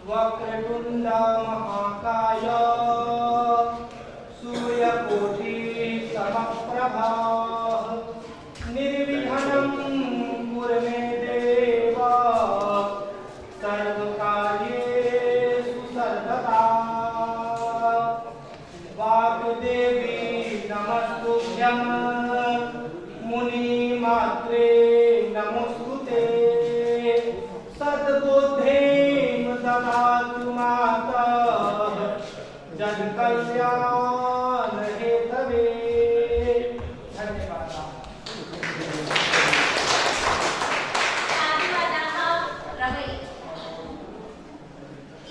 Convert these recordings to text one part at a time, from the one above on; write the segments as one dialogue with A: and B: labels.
A: वक्रतुंड महाकाय सूर्यकोटि समप्रभा निर्विघ्नं कुरु मे देव सर्वकार्येषु सर्वदा। वाग्देवी नमस्तुभ्यं मुनिमात्रे नमोस्तुते सद्बुद्धिं ददातु मातः जगत्कल्याण हेतवे। धन्यवाद।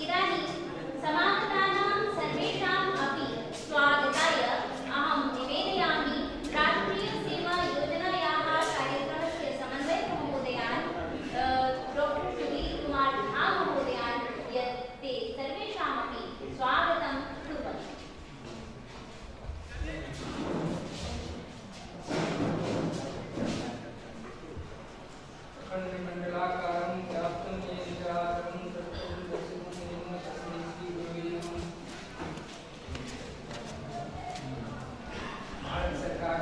B: इदानीं समागतानां सर्वेषाम् अपि स्वागताय अहं निवेदयामि राष्ट्रियसेवायोजनायाः कार्यक्रमस्य समन्वयकमहोदयान् डॉक्टर सुधीर कुमार झा महोदयान् यत् ते सर्वेषामपि स्वागतं कुर्वन्ति।
A: खण्डमण्डलाकारं व्याप्तं येन चराचरं तत्पदं दर्शनं येन तस्मै श्रीगुरुवे नमः। भारत सरकार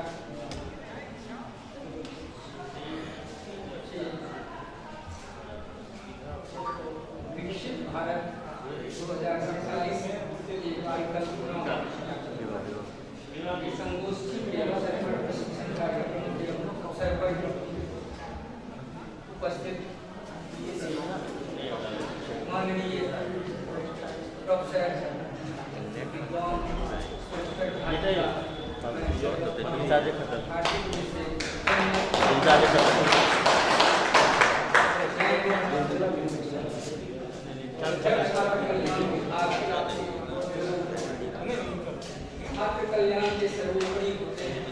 A: विकसित भारत 2047 के परिकल्पना संगोष्ठी के अवसर पर प्रशिक्षण कार्यक्रम के अवसर पर उपस्थित माननीय प्रोफेसर छात्र कल्याण के सर्वोपरि होते हैं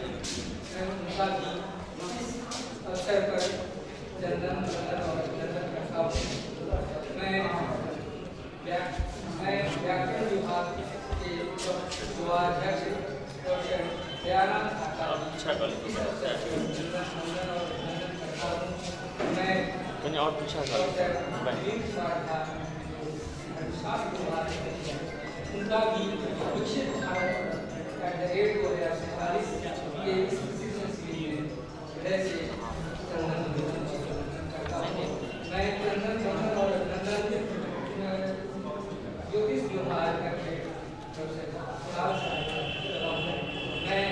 A: अवसर पर चंदन और अभिनंदन करता हूँ। मैं व्याकरण विभाग के युवाध्यक्ष डॉक्टर दयानंद उनका भी विकसित भारत @ 2047 के इस सीजन के लिए हृदय से मैं चंदन और अभिनंदन ज्योतिष विभाग करके मैं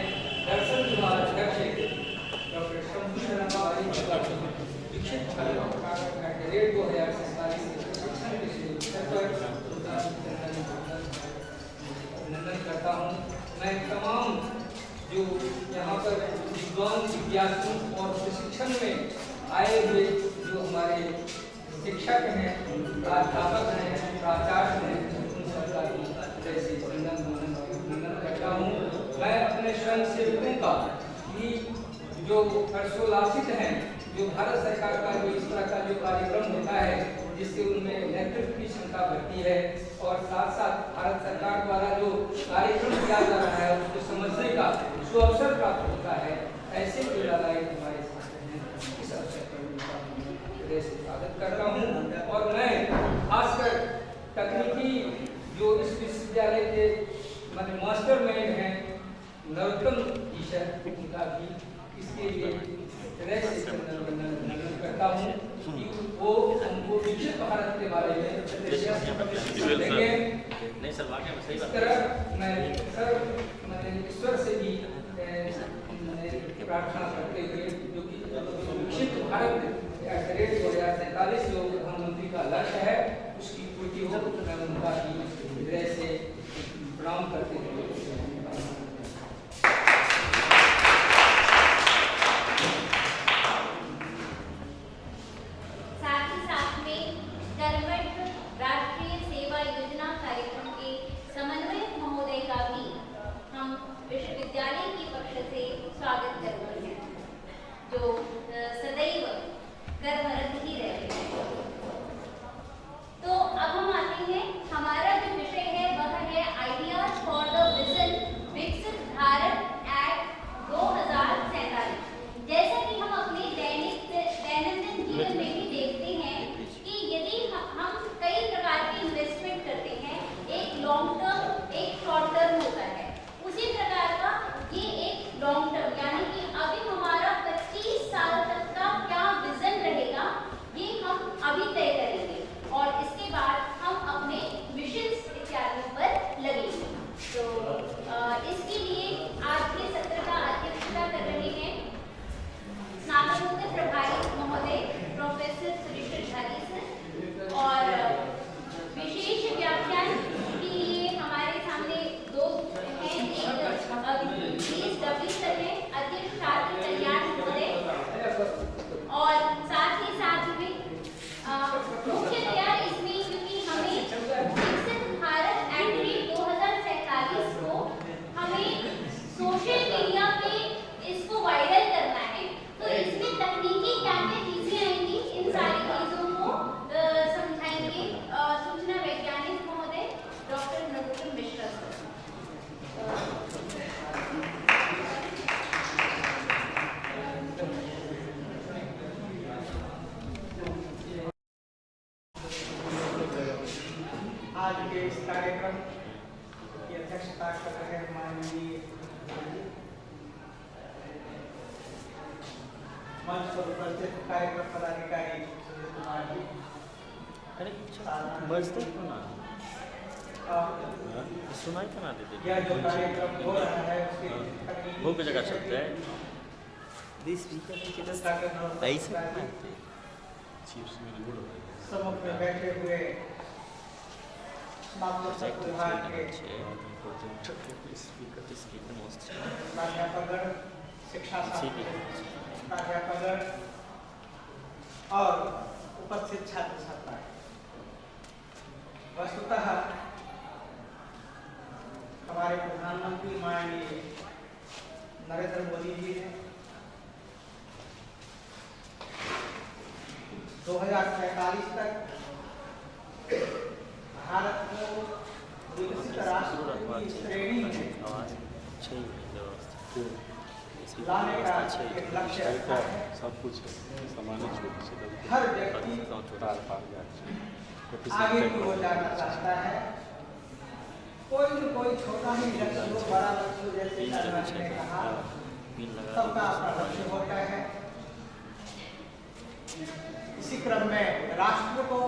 A: दर्शन विभाग अध्यक्ष डॉक्टर शंभू शर्मा विकसित भारत @ 2047 शिक्षण विषय पर अभिनंदन करता हूँ। मैं तमाम जो यहाँ पर विद्वान विद्यार्थियों और प्रशिक्षण में आए हुए जो हमारे शिक्षक हैं, प्राध्यापक हैं, प्राचार्य हैं, उन सबका जैसे अभिनंदन करता हूँ। मैं अपने स्वयं सेवकों का भी जो हर्षोल्लासित हैं, जो भारत सरकार का जो इस तरह का जो कार्यक्रम होता है जिससे उनमें नेतृत्व की क्षमता बढ़ती है और साथ साथ भारत सरकार द्वारा जो कार्यक्रम किया जा रहा है उसको समझने का सुअवसर प्राप्त होता है। ऐसे प्रेरणादायक हमारे छात्र हैं, इस अवसर पर उनका हृदय से स्वागत करता हूँ। और मैं खासकर तकनीकी जो इस विश्वविद्यालय के मास्टर माइंड हैं नरोत्तम जी सर, उनका भी इसके लिए हृदय से अभिनंदन करता हूँ कि वो हमको विकसित भारत के बारे में इस तरह मैं ईश्वर से भी प्रार्थना करते हुए जो कि विकसित भारत @ 2047 जो प्रधानमंत्री का लक्ष्य है उसकी पूर्ति हो, मैं उनका भी हृदय से प्रणाम करते हुए
B: राष्ट्रीय सेवा योजना कार्यक्रम के समन्वयक महोदय का भी हम विश्वविद्यालय की पक्ष से स्वागत करते हैं, जो सदैव
C: आज के इस कार्यक्रम की अध्यक्षता कर रहे हैं माननीय मंच पर उपस्थित कार्यक्रम पदाधिकारी सुनील कुमार जी।
D: सुनाई कना देते
C: यह जो कार्यक्रम हो रहा है उसके
D: वो की जगह सकते हैं दिस वीकेंड ऐसे
C: सम्मुख में बैठे हुए स्नातक विभाग के प्राध्यापकगण, शिक्षा प्राध्यापकगण और उपस्थित छात्र छात्राएं, वस्तुतः हमारे प्रधानमंत्री माननीय नरेंद्र मोदी जी ने 2045 तक भारत को विकसित राष्ट्र की श्रेणी में लाने का एक लक्ष्य रखा है।
E: सब कुछ सामान्य
C: हर व्यक्ति आगे की ओर जाना चाहता है। कोई न कोई छोटा ही लक्ष्य हो, बड़ा लक्ष्य हो, जैसे नरवानी ने कहा, सबका अपना लक्ष्य होता है। इसी क्रम में राष्ट्र को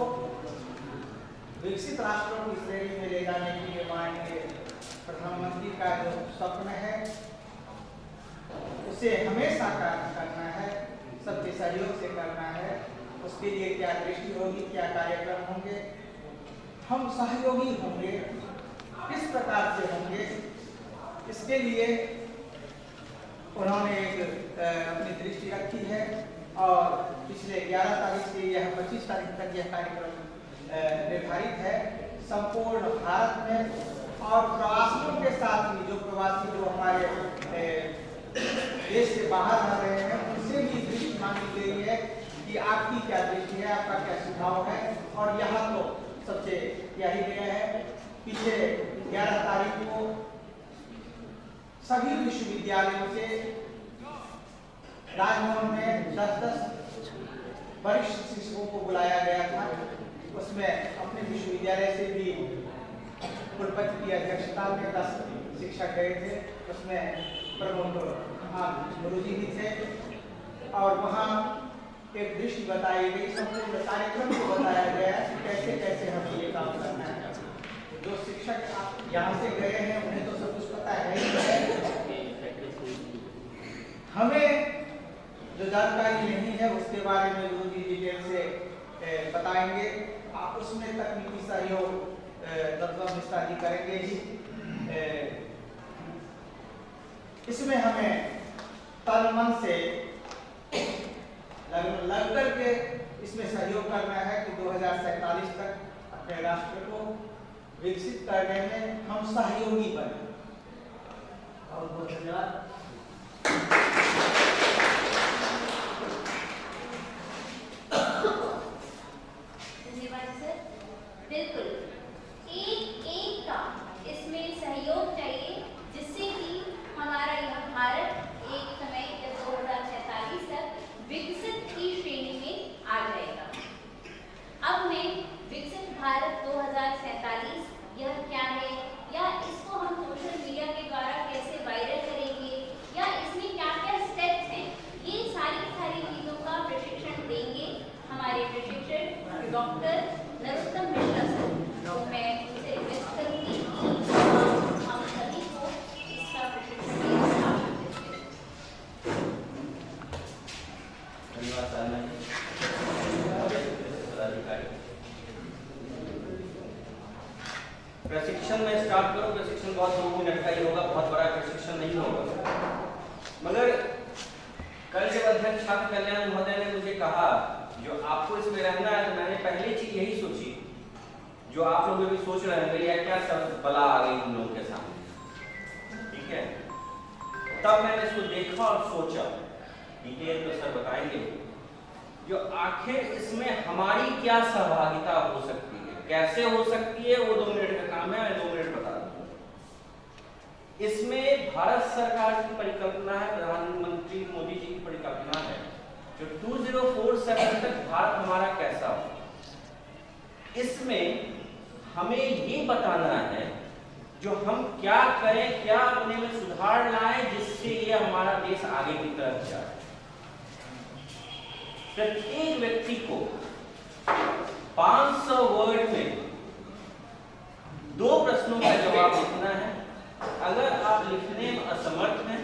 C: विकसित राष्ट्रों की श्रेणी में ले जाने के लिए माननीय प्रधानमंत्री का जो स्वप्न है उसे हमेशा कार्य करना है, सबके सहयोग से करना है। उसके लिए क्या दृष्टि होगी, क्या कार्यक्रम होंगे, हम सहयोगी होंगे, किस प्रकार से होंगे, इसके लिए उन्होंने एक अपनी दृष्टि रखी है। और पिछले 11 तारीख से यह 25 तारीख तक यह कार्यक्रम निर्धारित है। संपूर्ण भारत में और प्रवासियों के साथ भी जो प्रवासी जो हमारे देश से बाहर रह रहे हैं उनसे भी दृष्टि मांगी गई है कि आपकी क्या दृष्टि है, आपका क्या सुझाव है। और यहाँ तो सबसे यही गया है, पीछे 11 तारीख को सभी विश्वविद्यालयों से राजभवन में 10-10 वरिष्ठ शिक्षकों को बुलाया गया था। उसमें अपने विश्वविद्यालय से भी कुलपति की अध्यक्षता में 10 शिक्षक गए थे। उसमें प्रमुख गुरुजी भी थे और वहाँ एक दृष्टि बताई गई, संपूर्ण कार्यक्रम को बताया गया कि कैसे कैसे हमें ये काम करना है। जो शिक्षक यहाँ से गए हैं उन्हें तो सब कुछ पता है ही है, हमें जो जानकारी नहीं है उसके बारे में गुरुजी डिटेल से बताएंगे। आप उसमें तकनीकी सहयोग दत्ता मिश्रा जी करेंगे ही। इसमें हमें तन मन से लग करके इसमें सहयोग करना है कि 2047 तक अपने राष्ट्र को विकसित करने में हम सहयोगी बने। बहुत बहुत धन्यवाद।
B: धन्यवाद सर। बिल्कुल एक काम इसमें सहयोग चाहिए जिससे कि हमारा यह भारत एक समय 2047 तक विकसित की श्रेणी में आ जाएगा। अब मैं विकसित भारत 2047 यह क्या है या इसको हम सोशल मीडिया के द्वारा कैसे वायरल करेंगे या इसमें क्या क्या स्टेप्स हैं, ये सारी चीज़ों का प्रशिक्षण देंगे हमारे प्रशिक्षक डॉक्टर नरोत्तम मिश्रा सर। तो मैं उनसे रिक्वेस्ट करूँगी हम सभी को इसका प्रशिक्षण देने का आमंत्रित करें।
D: धन्यवाद साधना जी। प्रशिक्षण में स्टार्ट करो। प्रशिक्षण बहुत 2 मिनट का ही होगा, बहुत बड़ा प्रशिक्षण नहीं होगा। मगर कल जब अध्यक्ष छात्र कल्याण महोदय ने मुझे कहा जो आपको इसमें रहना है, तो मैंने पहली चीज यही सोची जो आप लोग भी सोच रहे हैं, यार क्या सब बला आ गई उन लोगों के सामने, ठीक है। तब मैंने इसको देखा और सोचा, डिटेल तो सर बताएंगे, जो आखिर इसमें हमारी क्या सहभागिता हो सकती है, कैसे हो सकती है, वो 2 मिनट का काम है, मैं 2 मिनट बता दूं। इसमें भारत सरकार की परिकल्पना है, प्रधानमंत्री मोदी जी की परिकल्पना है जो 2047 तक भारत हमारा कैसा हो। इसमें हमें ये बताना है जो हम क्या करें, क्या अपने में सुधार लाएं जिससे ये हमारा देश आगे की तरफ जाए। प्रत्येक व्यक्ति को 500 वर्ड में 2 प्रश्नों का जवाब लिखना है। अगर आप लिखने में असमर्थ हैं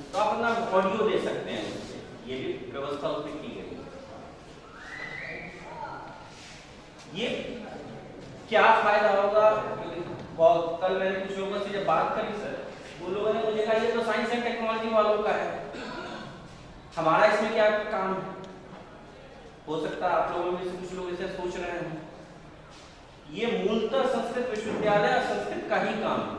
D: तो आप अपना ऑडियो दे सकते हैं उससे, ये भी व्यवस्था उसमें की गई है। ये क्या फायदा होगा? बहुत कल मैंने कुछ लोगों से जब बात करी सर, वो लोगों ने मुझे कहा ये तो साइंस एंड टेक्नोलॉजी वालों का है, हमारा इसमें क्या काम है? हो सकता है आप लोगों में से कुछ लोग इसे सोच रहे हैं। ये मूलतः संस्कृत विश्वविद्यालय और संस्कृत का ही काम है।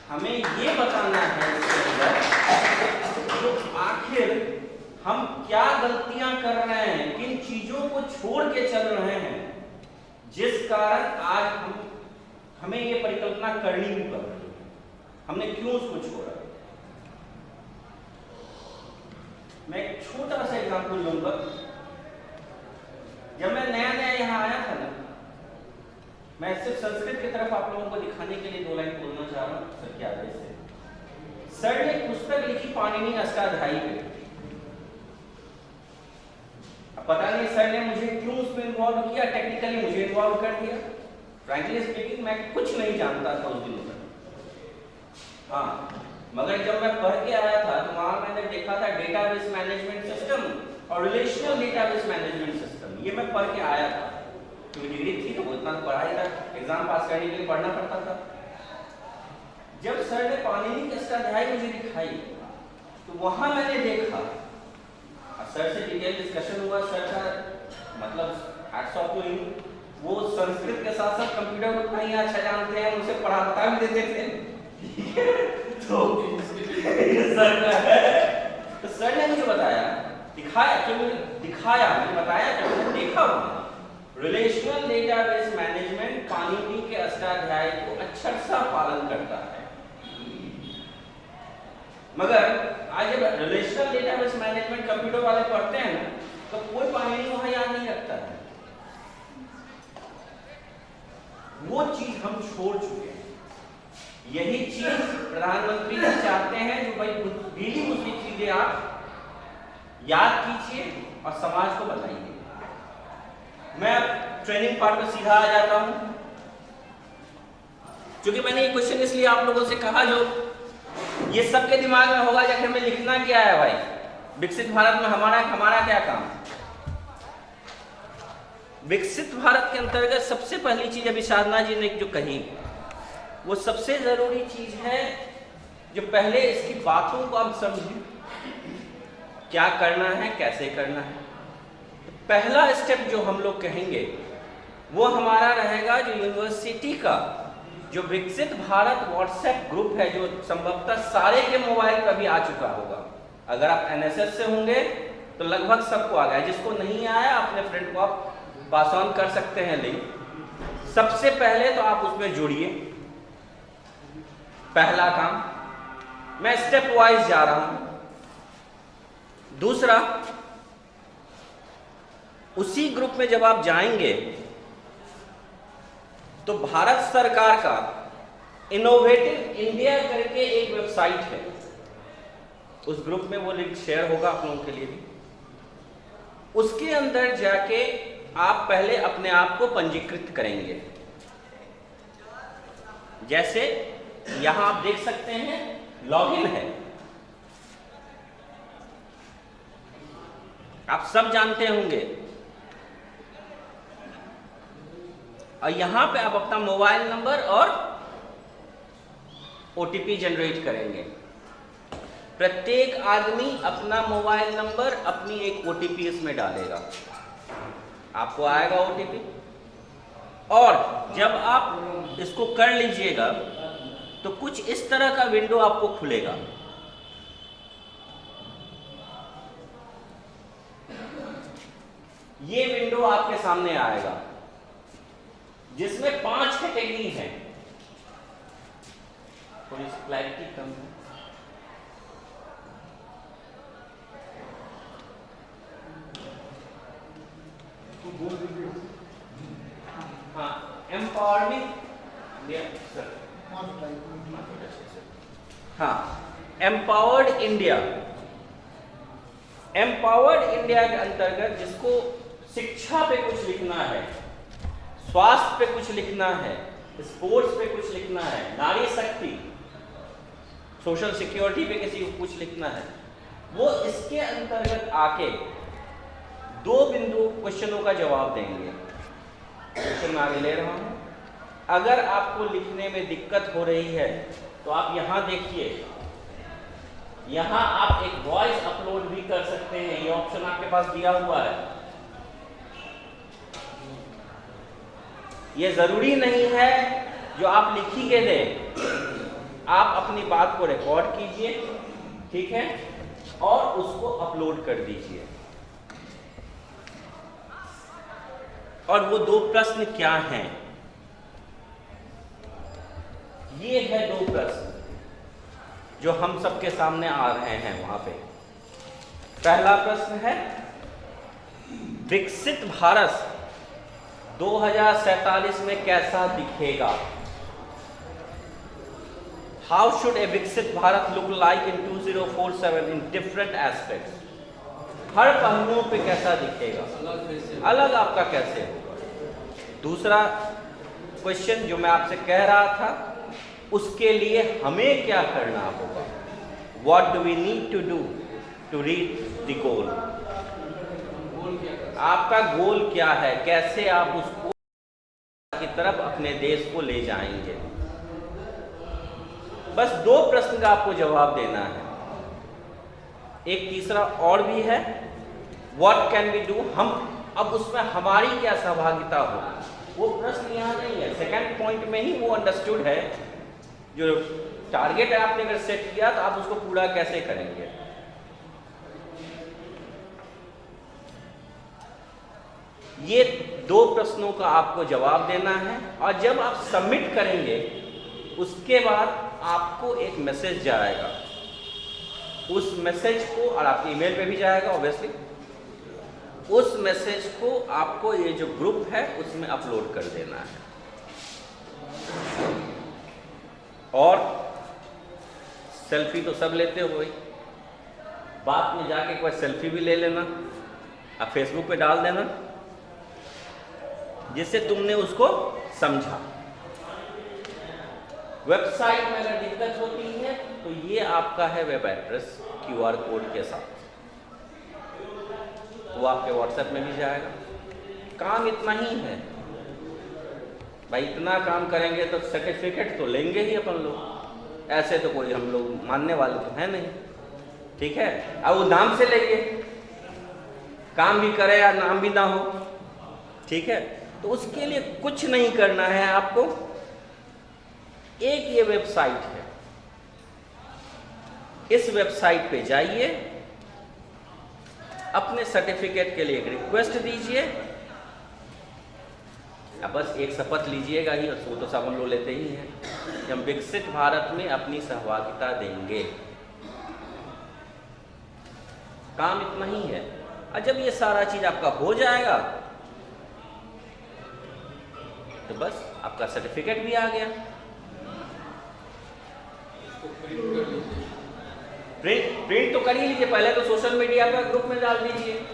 D: हमें ये बताना है इसके अंदर तो आखिर हम क्या गलतियां कर रहे हैं, किन चीजों को छोड़ के चल रहे हैं जिस कारण आज हमें ये परिकल्पना करनी भी पड़ रही है, हमने क्यों उसको छोड़ा। मैं एक छोटा सा एग्जांपल लूंगा। जब मैं नया नया यहाँ आया था ना, मैं सिर्फ संस्कृत की तरफ आप लोगों को दिखाने के लिए 2 लाइन बोलना चाह रहा हूँ सर के आदेश से। सर ने पुस्तक लिखी पाणिनि अष्टाध्यायी पे। अब पता नहीं सर ने मुझे क्यों उसमें इन्वॉल्व किया, टेक्निकली मुझे इन्वॉल्व कर दिया। फ्रैंकली स्पीकिंग मैं कुछ नहीं जानता था उस दिनों तक। हाँ, मगर जब मैं पढ़ के आया था तो वहां मैंने देखा था डेटाबेस मैनेजमेंट सिस्टम और रिलेशनल डेटाबेस मैनेजमेंट सिस्टम। ये मैं पढ़ के आया था क्योंकि डिग्री थी तो वो इतना पढ़ाई था, एग्जाम पास करने के लिए पढ़ना पड़ता था। जब सर ने पाणिनि की अष्टाध्यायी मुझे दिखाई तो वहां मैंने देखा, सर से डिटेल डिस्कशन हुआ। सर का मतलब हैट्स ऑफ टू हिम, वो संस्कृत के साथ साथ कंप्यूटर उतना ही अच्छा जानते हैं, उसे पढ़ाता भी देते थे। तो सर ने मुझे बताया, दिखाया, क्यों दिखाया, मैंने बताया कि मैंने देखा वहां रिलेशनल डेटाबेस मैनेजमेंट पाणिनि के अष्टाध्यायी को अक्षरशः पालन करता है। मगर आज जब रिलेशनल डेटाबेस मैनेजमेंट कंप्यूटर वाले पढ़ते हैं ना, तो कोई पाणिनि वहां याद नहीं रखता है। वो चीज हम छोड़ चुके हैं। यही चीज प्रधानमंत्री जी चाहते हैं, जो भाई डेली मुझे चीजें आप याद कीजिए और समाज को बताइए। मैं ट्रेनिंग पार्ट में सीधा आ जाता हूं, क्योंकि मैंने ये क्वेश्चन इसलिए आप लोगों से कहा, जो ये सबके दिमाग में होगा कि हमें लिखना क्या है भाई, विकसित भारत में हमारा क्या काम। विकसित भारत के अंतर्गत सबसे पहली चीज अभी साधना जी ने जो कही, वो सबसे जरूरी चीज है जो पहले इसकी बातों को आप समझें, क्या करना है, कैसे करना है। पहला स्टेप जो हम लोग कहेंगे वो हमारा रहेगा जो यूनिवर्सिटी का जो विकसित भारत व्हाट्सएप ग्रुप है, जो संभवतः सारे के मोबाइल पर भी आ चुका होगा। अगर आप एनएसएस से होंगे तो लगभग सबको आ गया, जिसको नहीं आया अपने फ्रेंड को आप पास ऑन कर सकते हैं लिंक। सबसे पहले तो आप उसमें जुड़िए, पहला काम। मैं स्टेप वाइज जा रहा हूं। दूसरा, उसी ग्रुप में जब आप जाएंगे तो भारत सरकार का इनोवेटिव इंडिया करके एक वेबसाइट है, उस ग्रुप में वो लिंक शेयर होगा आप लोगों के लिए भी। उसके अंदर जाके आप पहले अपने आप को पंजीकृत करेंगे। जैसे यहां आप देख सकते हैं लॉगिन है, आप सब जानते होंगे। और यहां पे आप अपना मोबाइल नंबर और ओटीपी जनरेट करेंगे। प्रत्येक आदमी अपना मोबाइल नंबर, अपनी एक ओटीपी इसमें डालेगा, आपको आएगा ओटीपी। और जब आप इसको कर लीजिएगा तो कुछ इस तरह का विंडो आपको खुलेगा। ये विंडो आपके सामने आएगा जिसमें 5 कैटेगरी हैं। थोड़ी सी क्लैरिटी कम है। हाँ, एम्पावर्ड इंडिया। एम्पावर्ड इंडिया के अंतर्गत जिसको शिक्षा पे कुछ लिखना है, स्वास्थ्य पे कुछ लिखना है, स्पोर्ट्स पे कुछ लिखना है, नारी शक्ति, सोशल सिक्योरिटी पे किसी को कुछ लिखना है, वो इसके अंतर्गत आके 2 बिंदु क्वेश्चनों का जवाब देंगे। क्वेश्चन मैं आगे ले रहा हूं। अगर आपको लिखने में दिक्कत हो रही है तो आप यहां देखिए, यहां आप एक वॉइस अपलोड भी कर सकते हैं। ये ऑप्शन आपके पास दिया हुआ है। ये जरूरी नहीं है जो आप लिख ही के दें, आप अपनी बात को रिकॉर्ड कीजिए, ठीक है, और उसको अपलोड कर दीजिए। और वो 2 प्रश्न क्या हैं? ये है 2 प्रश्न जो हम सबके सामने आ रहे हैं वहां पे। पहला प्रश्न है, विकसित भारत 2047 में कैसा दिखेगा? How should a Viksit Bharat look like in 2047 in different aspects? हर पहलुओं पे कैसा दिखेगा, अलग आपका कैसे होगा। दूसरा क्वेश्चन जो मैं आपसे कह रहा था, उसके लिए हमें क्या करना होगा? What do we need to do to reach the goal? आपका गोल क्या है? कैसे आप उसको की तरफ अपने देश को ले जाएंगे? बस 2 प्रश्न का आपको जवाब देना है। एक तीसरा और भी है, What can we do? हम अब उसमें हमारी क्या सहभागिता हो? वो प्रश्न यहाँ नहीं है, सेकंड पॉइंट में ही वो अंडरस्टूड है। जो टारगेट है आपने अगर सेट किया तो आप उसको पूरा कैसे करेंगे? ये 2 प्रश्नों का आपको जवाब देना है, और जब आप सबमिट करेंगे उसके बाद आपको एक मैसेज जाएगा। उस मैसेज को, और आपके ईमेल पे भी जाएगा ऑब्वियसली, उस मैसेज को आपको ये जो ग्रुप है उसमें अपलोड कर देना है। और सेल्फी तो सब लेते हो भाई, बाद में जाके कोई सेल्फी भी ले लेना, आप फेसबुक पे डाल देना जिससे तुमने उसको समझा। वेबसाइट में अगर दिक्कत होती है तो ये आपका है वेब एड्रेस QR कोड के साथ, वो आपके व्हाट्सएप में भी जाएगा। काम इतना ही है भाई, इतना काम करेंगे तो सर्टिफिकेट तो लेंगे ही अपन लोग, ऐसे तो कोई हम लोग मानने वाले तो है नहीं, ठीक है। अब वो नाम से लेंगे, काम भी करे या नाम भी ना हो, ठीक है। तो उसके लिए कुछ नहीं करना है आपको, एक ये वेबसाइट है, इस वेबसाइट पे जाइए, अपने सर्टिफिकेट के लिए एक रिक्वेस्ट दीजिए, अब बस एक शपथ लीजिएगा ही, वो तो सब हम लोग लेते ही हैं कि हम विकसित भारत में अपनी सहभागिता देंगे। काम इतना ही है। और जब ये सारा चीज आपका हो जाएगा तो बस आपका सर्टिफिकेट भी आ गया। प्रिंट तो कर ही लीजिए, पहले तो सोशल मीडिया पर ग्रुप में डाल दीजिए।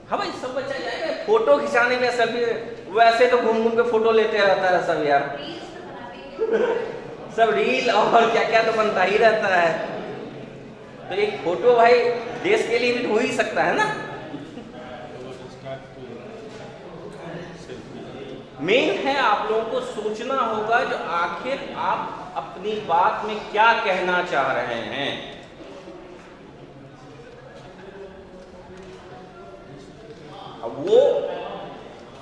D: हाँ भाई, सब बच्चा जाएगा। फोटो खिंचाने में सेल्फी, वैसे तो घूम घूम के फोटो लेते रहता है सब यार, सब रील और क्या क्या तो बनता ही रहता है। तो एक फोटो भाई देश के लिए भी हो ही सकता है ना। मेन है आप लोगों को सोचना होगा जो आखिर आप अपनी बात में क्या कहना चाह रहे हैं। अब वो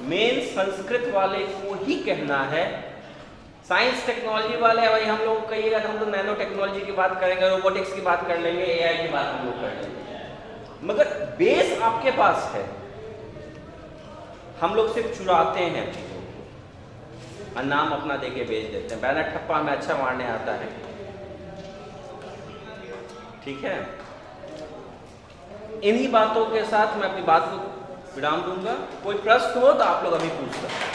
D: मेन संस्कृत वाले को ही कहना है। साइंस टेक्नोलॉजी वाले भाई हम लोग कहिएगा तो हम लोग नैनो टेक्नोलॉजी की बात करेंगे, रोबोटिक्स की बात कर लेंगे, AI की बात हम लोग कर लेंगे, मगर बेस आपके पास है। हम लोग सिर्फ चुराते हैं और नाम अपना देके बेच देते हैं। बैनर ठप्पा में अच्छा मारने आता है, ठीक है। इन्हीं बातों के साथ मैं अपनी बात को विराम दूंगा। कोई प्रश्न हो तो आप लोग अभी पूछ सकते हैं।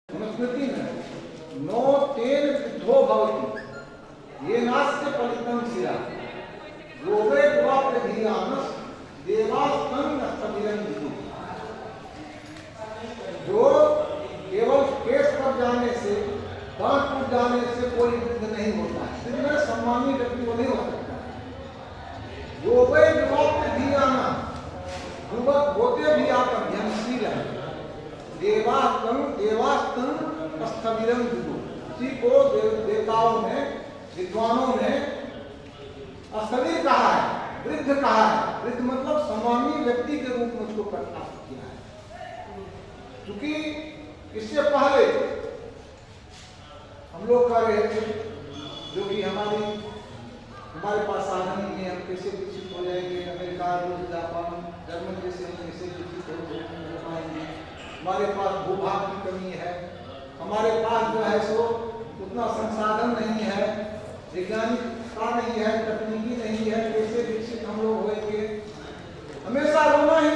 F: मनुस्मृति में नो तेन वृद्धो भवति ये नास्ते पलितं शिरा योगे द्वाप्रधियानस देवास्तन नस्तमिरं विदु। जो केवल केस पर जाने से, दांत टूट जाने से कोई वृद्ध नहीं होता है, जिनमें सम्मानी व्यक्ति वो नहीं हो सकता। योगे द्वाप्रधियाना युवक होते भी आप अध्ययनशील है। देवास्तन स्थविरम विदु, इसी को देवताओं ने, विद्वानों ने स्थविर कहा है, वृद्ध कहा है। वृद्ध मतलब सम्मानीय व्यक्ति के रूप में उसको प्रकाशित किया है। क्योंकि इससे पहले हम लोग कर रहे थे जो कि हमारे पास साधन नहीं है, हम कैसे विकसित हो जाएंगे, अमेरिका, रूस, जापान, जर्मन जैसे हम कैसे विकसित हो पाएंगे। हमारे पास भूभाग की कमी है, हमारे पास जो है सो उतना संसाधन नहीं है, वैज्ञानिकता नहीं है, तकनीकी नहीं है, कैसे विकसित हम लोग होंगे। हमेशा रोना ही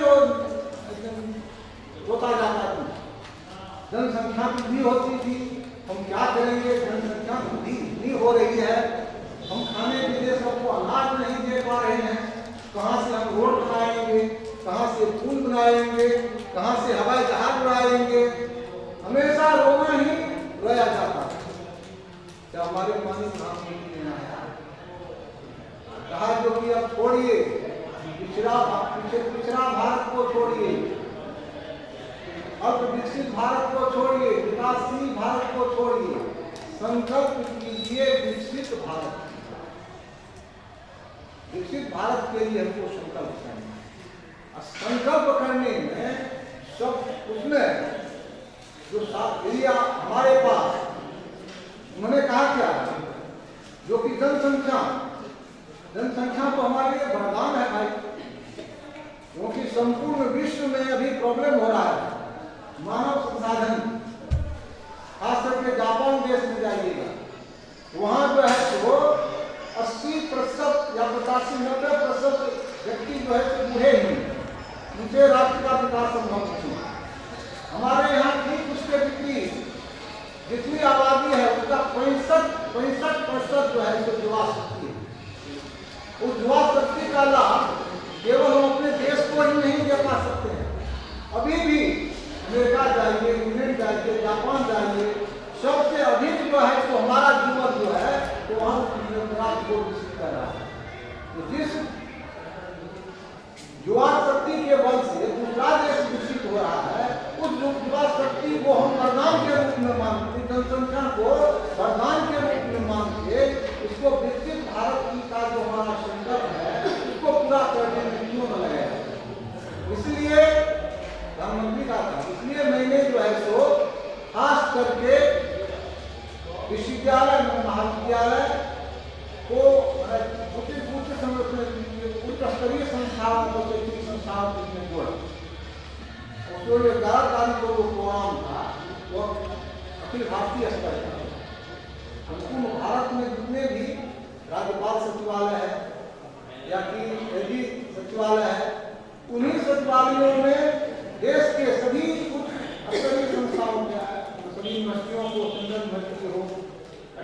F: रोता जाता था। जनसंख्या वृद्धि होती थी, हम क्या करेंगे, जनसंख्या वृद्धि हो रही है, हम खाने पीने सबको अनाज नहीं दे पा रहे हैं, कहाँ से हम रोड बनाएंगे, कहाँ से पुल बनाएंगे, कहाँ से हवाई जहाज उड़ाएंगे। हमेशा रोना ही रोया जाता है। क्या हमारे मानी प्रधानमंत्री ने आया कहा जो कि अब छोड़िए पिछड़ा भारत को छोड़िए, अब विकसित भारत को छोड़िए, विकासशील भारत को छोड़िए, संकल्प कीजिए विकसित भारत। विकसित भारत के लिए हमको संकल्प करना है। संकल्प करने में सब उसमें जो एरिया हमारे पास, उन्होंने कहा क्या, जो कि जनसंख्या तो हमारे लिए वरदान है भाई, क्योंकि संपूर्ण विश्व में अभी प्रॉब्लम हो रहा है मानव संसाधन। खास करके जापान देश में जाइएगा, वहां जो है तो 80% या 85-90% व्यक्ति जो है तो बूढ़े ही, उनसे राष्ट्र का विकास संभव नहीं। हमारे यहाँ ठीक उसके विपरीत जितनी आबादी है उसका 65% जो है तो युवा शक्ति है। उस युवा शक्ति का लाभ केवल हम अपने देश को ही नहीं दे पा सकते हैं। अभी भी अमेरिका जाइए, इंग्लैंड जाइए, जापान जाइए, सबसे अधिक जो है तो हमारा युवक जो है तो वहाँ को विकसित कर रहा है। तो जिस युवा शक्ति के बल से दूसरा देश विकसित हो रहा है, उस युवा शक्ति को हम वरदान के रूप में मानते, जनसंख्या को वरदान के रूप में मान के उसको विकसित भारत की का जो हमारा संकल्प है उसको पूरा करने में क्यों न लगे। इसलिए प्रधानमंत्री का था, इसलिए मैंने जो है सो खास करके विश्वविद्यालय महाविद्यालय को उच्च स्तरीय संस्थाओं को, शैक्षणिक संस्थाओं को इसमें जोड़ा। जो 11 तारीख को जो प्रोग्राम था वो अखिल भारतीय स्तर का, संपूर्ण भारत में जितने भी राज्यपाल सचिवालय है या कि एलजी सचिवालय है, उन्हीं सचिवालयों में देश के सभी उच्च स्तरीय संस्थाओं के, सभी यूनिवर्सिटियों को, सेंट्रल यूनिवर्सिटी हो,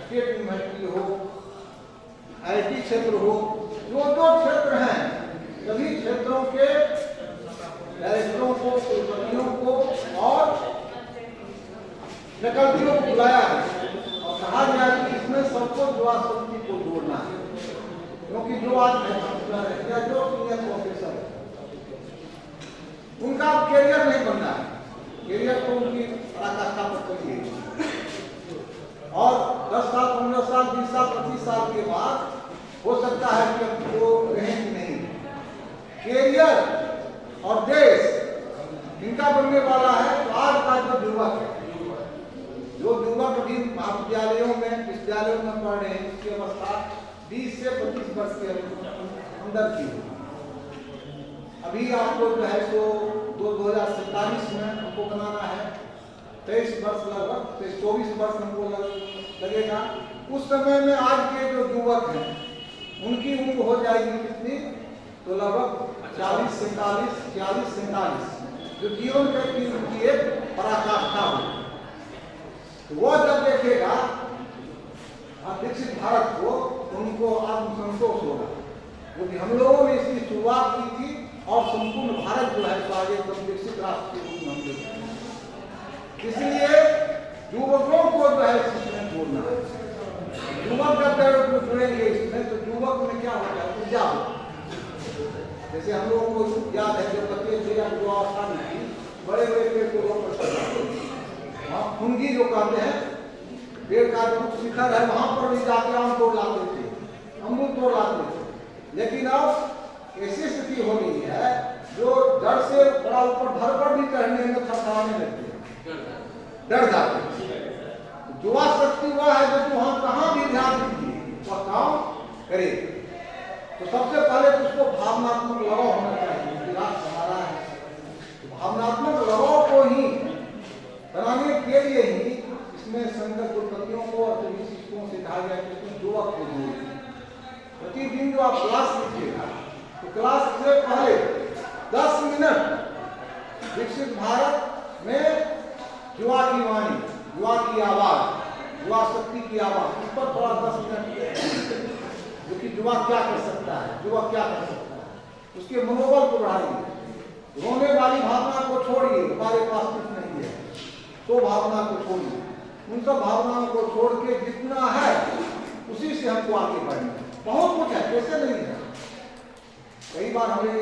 F: स्टेट यूनिवर्सिटी हो, आईटी क्षेत्र हो, जो क्षेत्र हैं सभी क्षेत्रों के डायरेक्टरों को, कुलपतियों को और फैकल्टियों को बुलाया है और कहा गया कि इसमें सबको युवा शक्ति को जोड़ना है, क्योंकि जो आज या जो सीनियर प्रोफेसर उनका कैरियर नहीं बनना है, कैरियर तो उनकी पराकाष्ठा पर चलिए और 10 साल, 15 साल, 20 साल, 25 साल के बाद हो सकता है कि वो रहें नहीं। कैरियर और देश इनका बनने वाला है। तो आज का जो युवक है, जो युवक अभी महाविद्यालयों में, विश्वविद्यालयों में पढ़ रहे हैं, उसकी अवस्था 20 से 25 वर्ष के अंदर की है। अभी आपको जो है सो 2047 में हमको बनाना है, 23 वर्ष लगभग 24 वर्ष हमको लगेगा। उस समय में आज के जो युवक हैं उनकी उम्र हो जाएगी कितनी, तो लगभग 40-47 जो जीवन की उनकी एक पराकाष्ठा हो। तो वो जब देखेगा विकसित भारत को, उनको आत्मसंतोष होगा, क्योंकि हम लोगों ने इसकी शुरुआत की थी और संपूर्ण भारत जो है तो आगे एकदम विकसित राष्ट्र के रूप में हम लोग, इसलिए युवकों को जो है इसमें जोड़ना है। युवक जब जुड़ेंगे इसमें तो युवक में क्या होता है, ऊर्जा होता है। जैसे हम लोगों को याद है जब बच्चे थे या जो अवस्था में थी, बड़े बड़े पेड़ को रोक कर फुंगी जो कहते हैं, पेड़ का जो शिखर है वहां पर भी जाके आम तोड़ लाते थे, अमरूद तोड़ लाते थे। लेकिन अब ऐसी स्थिति हो गई है जो जड़ से बड़ा ऊपर घर पर भी चढ़ने में थकाने लगते हैं, डर जाते हैं। युवा शक्ति वह है जो वहां कहाँ भी ध्यान दीजिए वह काम करे। तो सबसे पहले तो उसको भावनात्मक लगाव होना चाहिए, राष्ट्र हमारा है। तो भावनात्मक लगाव को ही बनाने के लिए ही इसमें संघ कुलपतियों को और सभी शिक्षकों से कहा गया कि युवक को जोड़िए। प्रतिदिन जो आप क्लास लीजिएगा तो क्लास से पहले 10 मिनट विकसित भारत में युवा की वाणी, युवा की आवाज, युवा शक्ति की आवाज, इस पर थोड़ा 10 मिनट, जो कि युवा क्या कर सकता है, युवा क्या कर सकता है, उसके मनोबल को बढ़ाइए। रोने वाली भावना को छोड़िए, हमारे पास कुछ नहीं है, तो भावना को छोड़िए। उन सब भावनाओं को छोड़ के जितना है उसी से हमको आगे बढ़ना है। बहुत कुछ है, कैसे नहीं है। कई बार हमें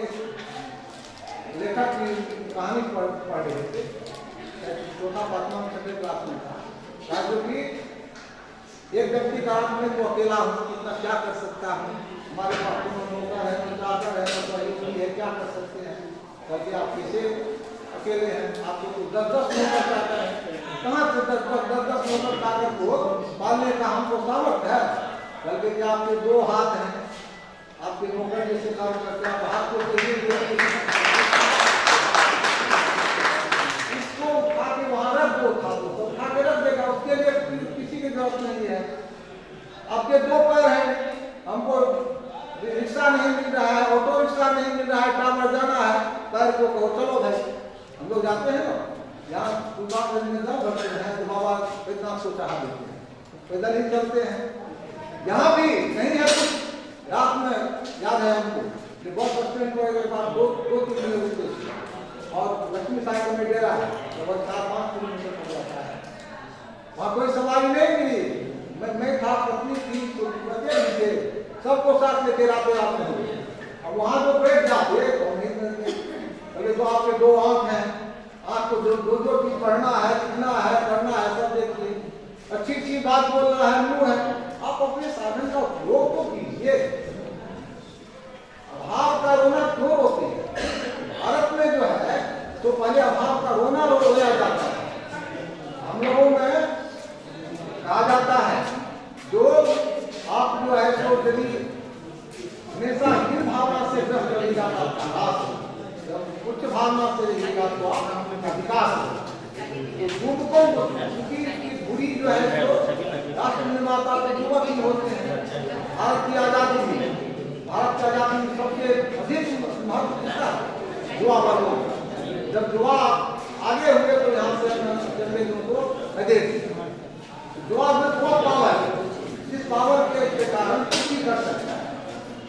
F: लेखक की कहानी पढ़ रहे थे, चौथा पांचवा छठे क्लास में था, जो कि एक व्यक्ति का मैं तो अकेला हूँ, कितना क्या कर सकता हूँ, हमारे पास तो मौका है, चादर है, है, क्या कर सकते हैं, करके आप कैसे अकेले हैं, आपको तो 10-10 नौकर चाहता है, कहाँ से 10-10 नौकर चादर को पालने का हमको सामर्थ्य है। बल्कि कि आपके 2 हाथ हैं, आपके नौकर जैसे काम करते हैं, हाथ को इसको उठा के वहां रख दो, उठा के रख देगा, उसके लिए किसी की जरूरत नहीं है। आपके 2 पैर हैं, हमको रिक्शा नहीं मिल रहा है, ऑटो रिक्शा नहीं मिल रहा है, टावर जाना है, पैर को कहो चलो भाई, हम लोग जाते हैं ना, यहाँ दुकान में ना भरते हैं तो बाबा इतना को चाह देते हैं, पैदल ही चलते हैं। यहाँ भी नहीं है कुछ, रात में याद है हमको कि बस स्टैंड पर एक बार 2-3 किलोमीटर और लक्ष्मी सागर में डेरा है, लगभग 4-5 किलोमीटर हो जाता है। वहाँ कोई सवारी नहीं मिली, मैं था, पत्नी थी, तो बच्चे भी थे, सबको साथ लेके रात में हो। अब वहाँ जो बैठ जाते अरे तो आपके 2 आँख हैं, आँख को जो चीज पढ़ना है, लिखना है, करना है, सब देखिए। अच्छी बात बोलना है, मुँह है, आप अपने साधन का उपयोग तो कीजिए। अभाव का रोना क्यों रोते हैं? भारत में जो है तो पहले अभाव का रोना रोया जाता है। हम लोगों में कहा जाता है जो आप जो है तो यदि हमेशा हीन भावना से ग्रस्त रहेगा तो आपका नाश हो, जब उच्च भावना से रहेगा तो आपका विकास हो। युवकों को क्योंकि बुरी जो है तो राष्ट्र निर्माता तो युवक ही होते हैं। भारत की आजादी में सबसे अधिक महत्व किसका? युवा वर्गों। जब युवा आगे हुए तो यहाँ से उनको देख युवा में बहुत पावर है, जिस पावर के कारण कुछ भी कर सकता है।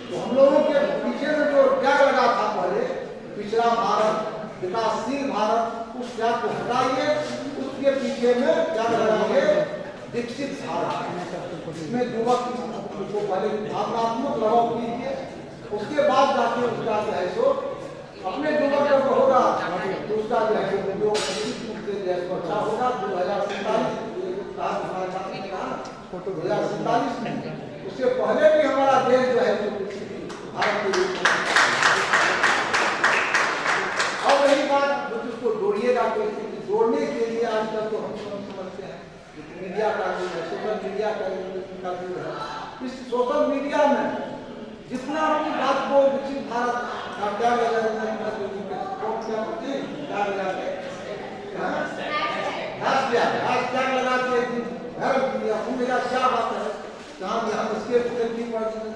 F: तो हम लोगों के पीछे में जो त्याग लगा था पहले, पिछड़ा भारत, विकासशील भारत, उस त्याग को हटाइए, उसके पीछे में क्या लगाइए? विकसित भारत। इसमें युवक को पहले भावनात्मक लगाव कीजिए, उसके बाद जाके उसका जो है सो अपने युवक जब होगा तो उसका जो है जो अच्छा होगा। 2047 में, उससे पहले भी हमारा देश जो है भारत के रूप में। और रही बात उसको जोड़िएगा, तो जोड़ने के लिए आजकल तो हम समझते हैं मीडिया का जो है, सोशल मीडिया का जो है, इस सोशल मीडिया में जितना अपनी बात को विकसित भारत का क्या लगा क्या बात है, जहाँ इसके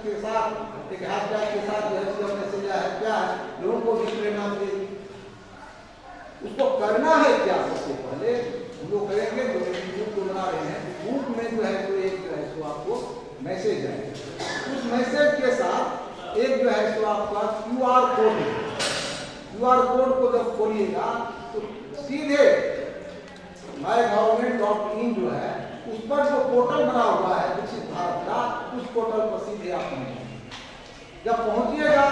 F: के साथ एक हैशटैग के साथ जो है सो मैसेज है क्या है, लोगों को भी प्रेरणा देगी। उसको करना है क्या, सबसे पहले हम लोग करेंगे जो बुक को बना रहे हैं, बुक में जो है तो एक जो है सो आपको मैसेज है, उस मैसेज के साथ एक जो है सो आपका QR कोड है। QR कोड को जब खोलिएगा तो सीधे MyGovernment.in जो है उस पर जो पोर्टल बना हुआ है विकसित भारत का, उस पोर्टल पर सीधे आप पहुंचेंगे। जब पहुंचिएगा,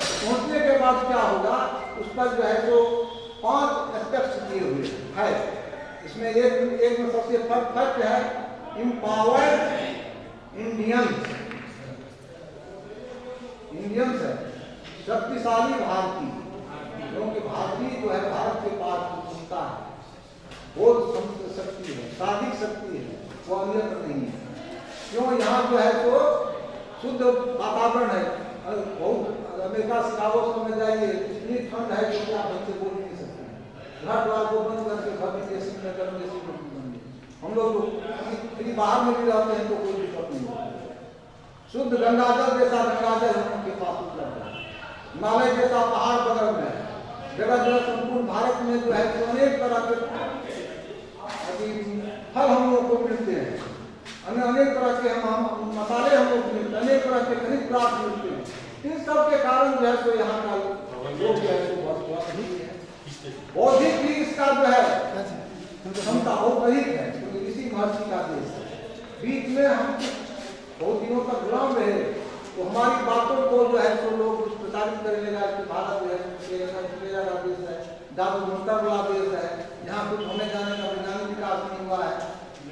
F: पहुंचने के बाद क्या होगा, उस पर जो है तो 5 एस्पेक्ट्स दिए हुए है। इसमें एक में सबसे फर्स्ट है एम्पावर्ड इंडियंस है, शक्तिशाली भारतीय, क्योंकि भारतीय जो है भारत के पास क्षमता है, बहुत शक्ति है, साधिक शक्ति है, वो अन्यत्र नहीं है। क्यों, यहाँ जो है तो शुद्ध वातावरण है। बहुत अमेरिका शिकागो में जाइए, इतनी ठंड है कि आप ढंग से बोल नहीं सकते हैं। घर द्वार को बंद करके घर में एसी में गर्म एसी में हम लोग यदि बाहर में भी रहते हैं तो कोई दिक्कत नहीं होती। शुद्ध गंगाजल जैसा गंगाजल हम उनके पास उपलब्ध है, हिमालय जैसा पहाड़ बगल में है। जगह जगह संपूर्ण भारत में जो है तो अनेक तरह के फल हम लोग को मिलते हैं, अनेक तरह के हम मसाले हम लोग मिलते हैं, अनेक तरह के खनिज पदार्थ मिलते हैं। इन सब के कारण जो है तो यहाँ का लोग जो है तो बहुत अधिक है, बौद्धिक भी इसका जो है क्षमता बहुत अधिक है, क्योंकि इसी महर्षि का देश है। बीच में हम बहुत दिनों तक गुलाम रहे, तो हमारी बातों को जो है तो लोग प्रचारित करने लगा कि भारत जो है का देश है, ज्यादा गुणवत्ता वाला देश है, यहाँ कुछ होने जाने का वैज्ञानिक विकास नहीं हुआ है,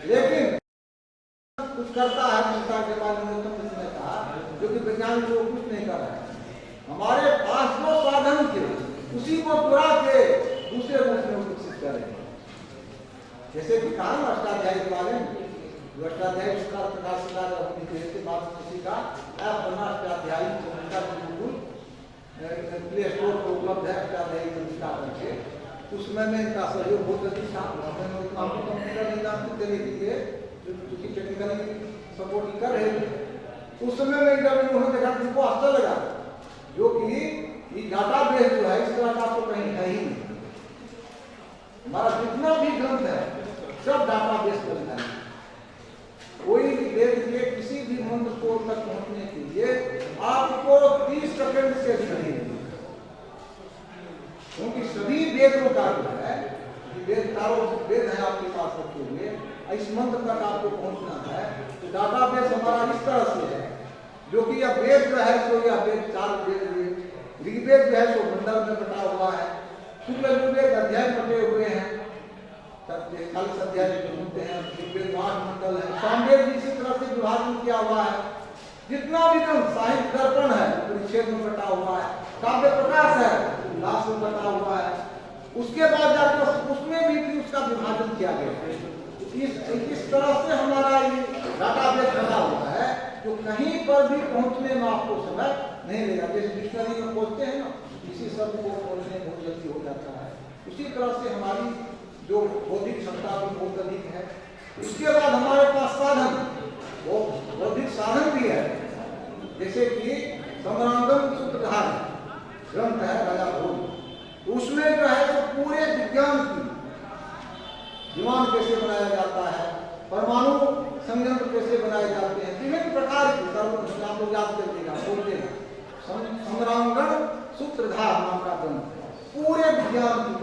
F: लेकिन कुछ करता है संस्था के बारे में इसने कहा, जो कि वैज्ञानिक लोग कुछ नहीं कर रहे हैं। हमारे पास जो साधन थे उसी को चुरा के दूसरे रूप में विकसित कर रहे हैं। जैसे कि कहा ना अष्टाध्यायी के बारे में, जो अष्टाध्यायी प्रकाश किसी का ऐप बना अष्टाध्यायी चंद्रिका बिल्कुल प्ले स्टोर पर उपलब्ध है, अष्टाध्यायी चंद्रिका करके, उसमें मैं इनका सहयोग बहुत अधिक था। हम कंप्यूटर नहीं जानते थे, लेकिन क्योंकि टेक्निकली सपोर्ट कर रहे थे। उस समय में जब उन्होंने देखा उनको आश्चर्य लगा, जो कि ये डाटा बेस जो है इस तरह का तो कहीं है ही नहीं। हमारा जितना भी ग्रंथ है सब डाटा बेस पर लिखा है। कोई भी वेद के किसी भी मंत्र को तक पहुंचने के लिए आपको 30 सेकंड से नहीं, क्योंकि सभी वेदों का जो है वेद है आपके पास रखे हुए, इस मंत्र तक आपको पहुंचना है। तो डाटा बेस हमारा इस तरह से है, जो कि यह वेद जो है तो यह वेद 4 वेद, ऋग्वेद जो है तो मंडल में बटा हुआ है, शुक्ल यजुर्वेद अध्याय बटे हुए हैं, 40 अध्याय सुनते हैं, ऋग्वेद 8 मंडल है, सामवेद इसी तरह से विभाजन किया हुआ है। जितना भी साहित्य दर्पण है परिच्छेद में बटा हुआ है, काव्य प्रकाश है दास में बटा हुआ है, उसके बाद जाकर उसमें भी उसका विभाजन किया गया है। इस तरह से हमारा ये डाटाबेस बना हुआ है, जो कहीं पर भी पहुंचने में आपको समय नहीं लेगा। जैसे डिक्शनरी में खोजते हैं ना, इसी शब्द को खोजने में बहुत जल्दी हो जाता है, उसी तरह से हमारी जो बौद्धिक क्षमता भी बहुत अधिक है। उसके बाद हमारे पास साधन, वो बौद्धिक साधन भी है, जैसे कि समरांगम सूत्रधार ग्रंथ है राजा भोज, उसमें जो है तो पूरे विज्ञान की विमान कैसे बनाया जाता है, परमाणु संयंत्र कैसे बनाए जाते हैं, विभिन्न प्रकार की आप लोग याद करिएगा, बोलते हैं समरांगण सूत्रधार नाम का ग्रंथ, पूरे विज्ञान की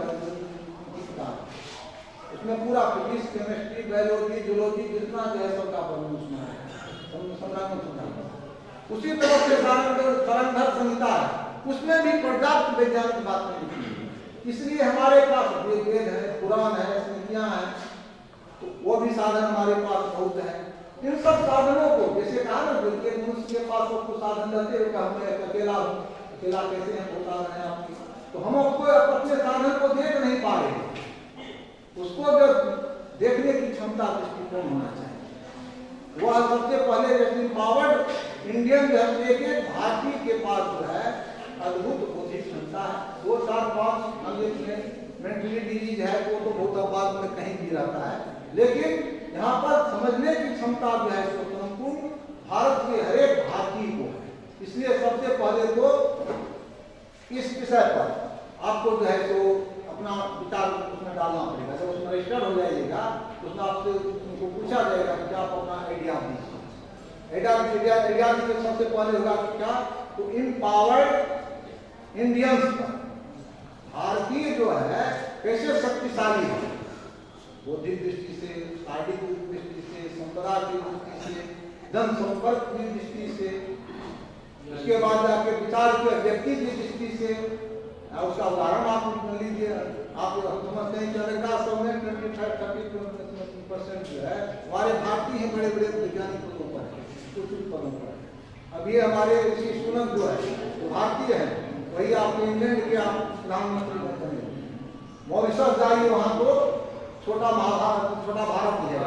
F: उसमें पूरा फिजिक्स, केमिस्ट्री, बायोलॉजी, जूलॉजी जितना जो है सबका वर्णन उसमें है, समरांगण सूत्रधार। उसी तरह से सारंगधर संहिता है, उसमें भी पर्याप्त वैज्ञानिक बातें लिखी है। इसलिए हमारे पास वेद है, पुराण है, स्मृतियां हैं, तो वो भी साधन हमारे पास बहुत है। इन सब साधनों को जैसे कहा ना, मनुष्य के पास सबको साधन रहते हैं, मैं अकेला हूँ, अकेला कैसे हैं, वो साधन है आपकी, तो हम आपको अपने साधन को देख नहीं पा रहे, उसको जो देखने की क्षमता दृष्टिकोण होना चाहिए। वह सबसे पहले एम्पावर्ड इंडियन जो है, एक भारतीय के पास जो है अद्भुत बौद्धिक क्षमता है। 2, 4, 5 मेंटली डिजीज है वो तो बहुत बाद में कहीं भी रहता है, लेकिन यहाँ पर समझने की क्षमता जो है संपूर्ण भारत के हरेक भारतीय को है। इसलिए सबसे पहले तो इस विषय पर आपको जो है तो अपना विचार उसमें डालना पड़ेगा। जब उसमें रजिस्टर हो जाइएगा तो उसमें आपसे उनको पूछा जाएगा कि आप अपना आइडिया दीजिए। आइडिया दीजिए सबसे पहले होगा कि क्या, तो इम्पावर्ड इंडियंस पर भारतीय जो है कैसे शक्तिशाली है, बौद्धिक दृष्टि से, शारीरिक दृष्टि से, संपदा की दृष्टि से, जन संपर्क की दृष्टि से, उसके बाद जाके विचार के व्यक्ति की दृष्टि से। उसका उदाहरण आप लीजिए, आप समझते हैं कि अमेरिका सब में 25-30% जो है हमारे भारतीय हैं, बड़े बड़े वैज्ञानिक पदों पर है, कुछ पदों पर है। अब ये हमारे ऋषि सुनक जो है वो भारतीय है, वही आप इंग्लैंड के आप प्रधानमंत्री बनते हैं। मॉरिशस जाइए, वहाँ तो छोटा भारत ही है।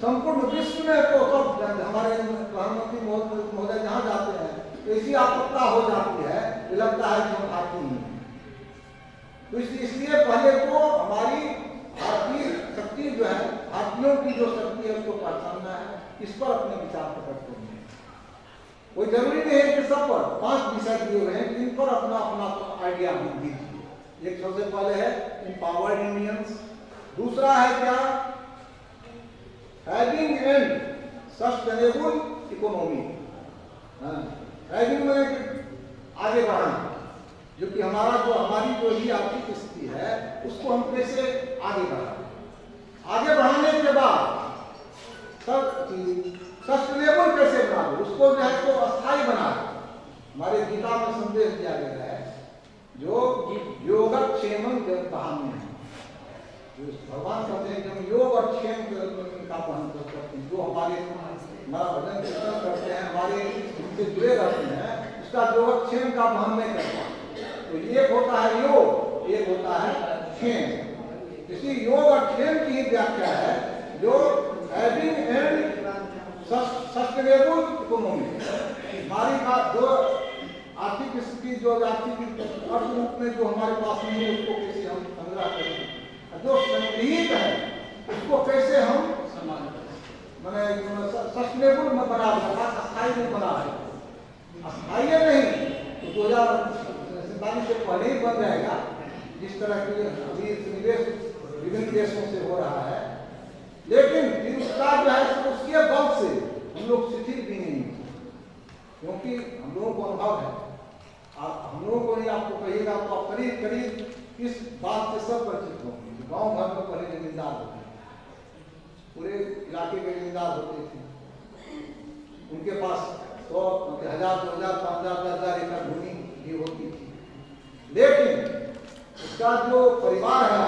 F: संपूर्ण विश्व में तो सब हमारे प्रधानमंत्री महोदय जहाँ जाते हैं तो ऐसी आपत्ता हो जाती है, लगता है कि हम भारतीय हैं। तो इसलिए पहले तो हमारी भारतीय शक्ति जो है, भारतीयों की जो शक्ति है उसको पहचानना है, इस पर अपने विचार प्रकट करने हैं। कोई जरूरी नहीं है कि सब पर 5 विषय दिए हुए हैं, इन पर अपना अपना आइडिया दीजिए। एक सबसे पहले है एम्पावर्ड इंडियंस, दूसरा है क्या, having and sustainable economy. Having में आगे बढ़ाना, जो कि हमारी जो ही आर्थिक स्थिति है उसको हम कैसे आगे बढ़ाएं। आगे बढ़ाने के बाद सस्टेनेबल कैसे बनाए, उसको जो है तो अस्थायी बनाए। हमारे गीता में संदेश दिया गया है जो योगक्षेमं कहानी है, भगवान कहते हैं कि हम योग और क्षेम का पालन करते हैं। जो हमारा भजन कीर्तन करते हैं, हमारे उनसे जुड़े रहते हैं, उसका योगक्षेम का वहन नहीं करता। तो एक होता है योग, एक होता है क्षेम। इसी योग और क्षेम की ही व्याख्या है जो हैविंग एंड सस्टेनेबल इकोनॉमी। हमारी बात जो आर्थिक स्थिति, जो आर्थिक अर्थ रूप में जो हमारे पास नहीं है, उसको कैसे हम संग्रह करें, जो संग्रहित है उसको कैसे हम सस्टेनेबल में बना देगा, अस्थायी में बना देगा। अस्थायी नहीं तो 2047 से पहले ही बन जाएगा, जिस तरह की अभी निवेश विभिन्न देशों से हो रहा है। लेकिन फिर उसका जो है उसके बल से हम लोग शिथिल भी नहीं, क्योंकि हम लोगों को अनुभव है। हम लोगों को नहीं आपको कहिएगा तो आप करीब करीब इस बात से सब परिचित होंगे। गांव भर में पहले जमींदार होते, पूरे इलाके के जमींदार होते थे, उनके पास 100, 1000, 2000, 5000, 10,000 एकड़ भूमि भी होती थी। लेकिन उसका जो परिवार है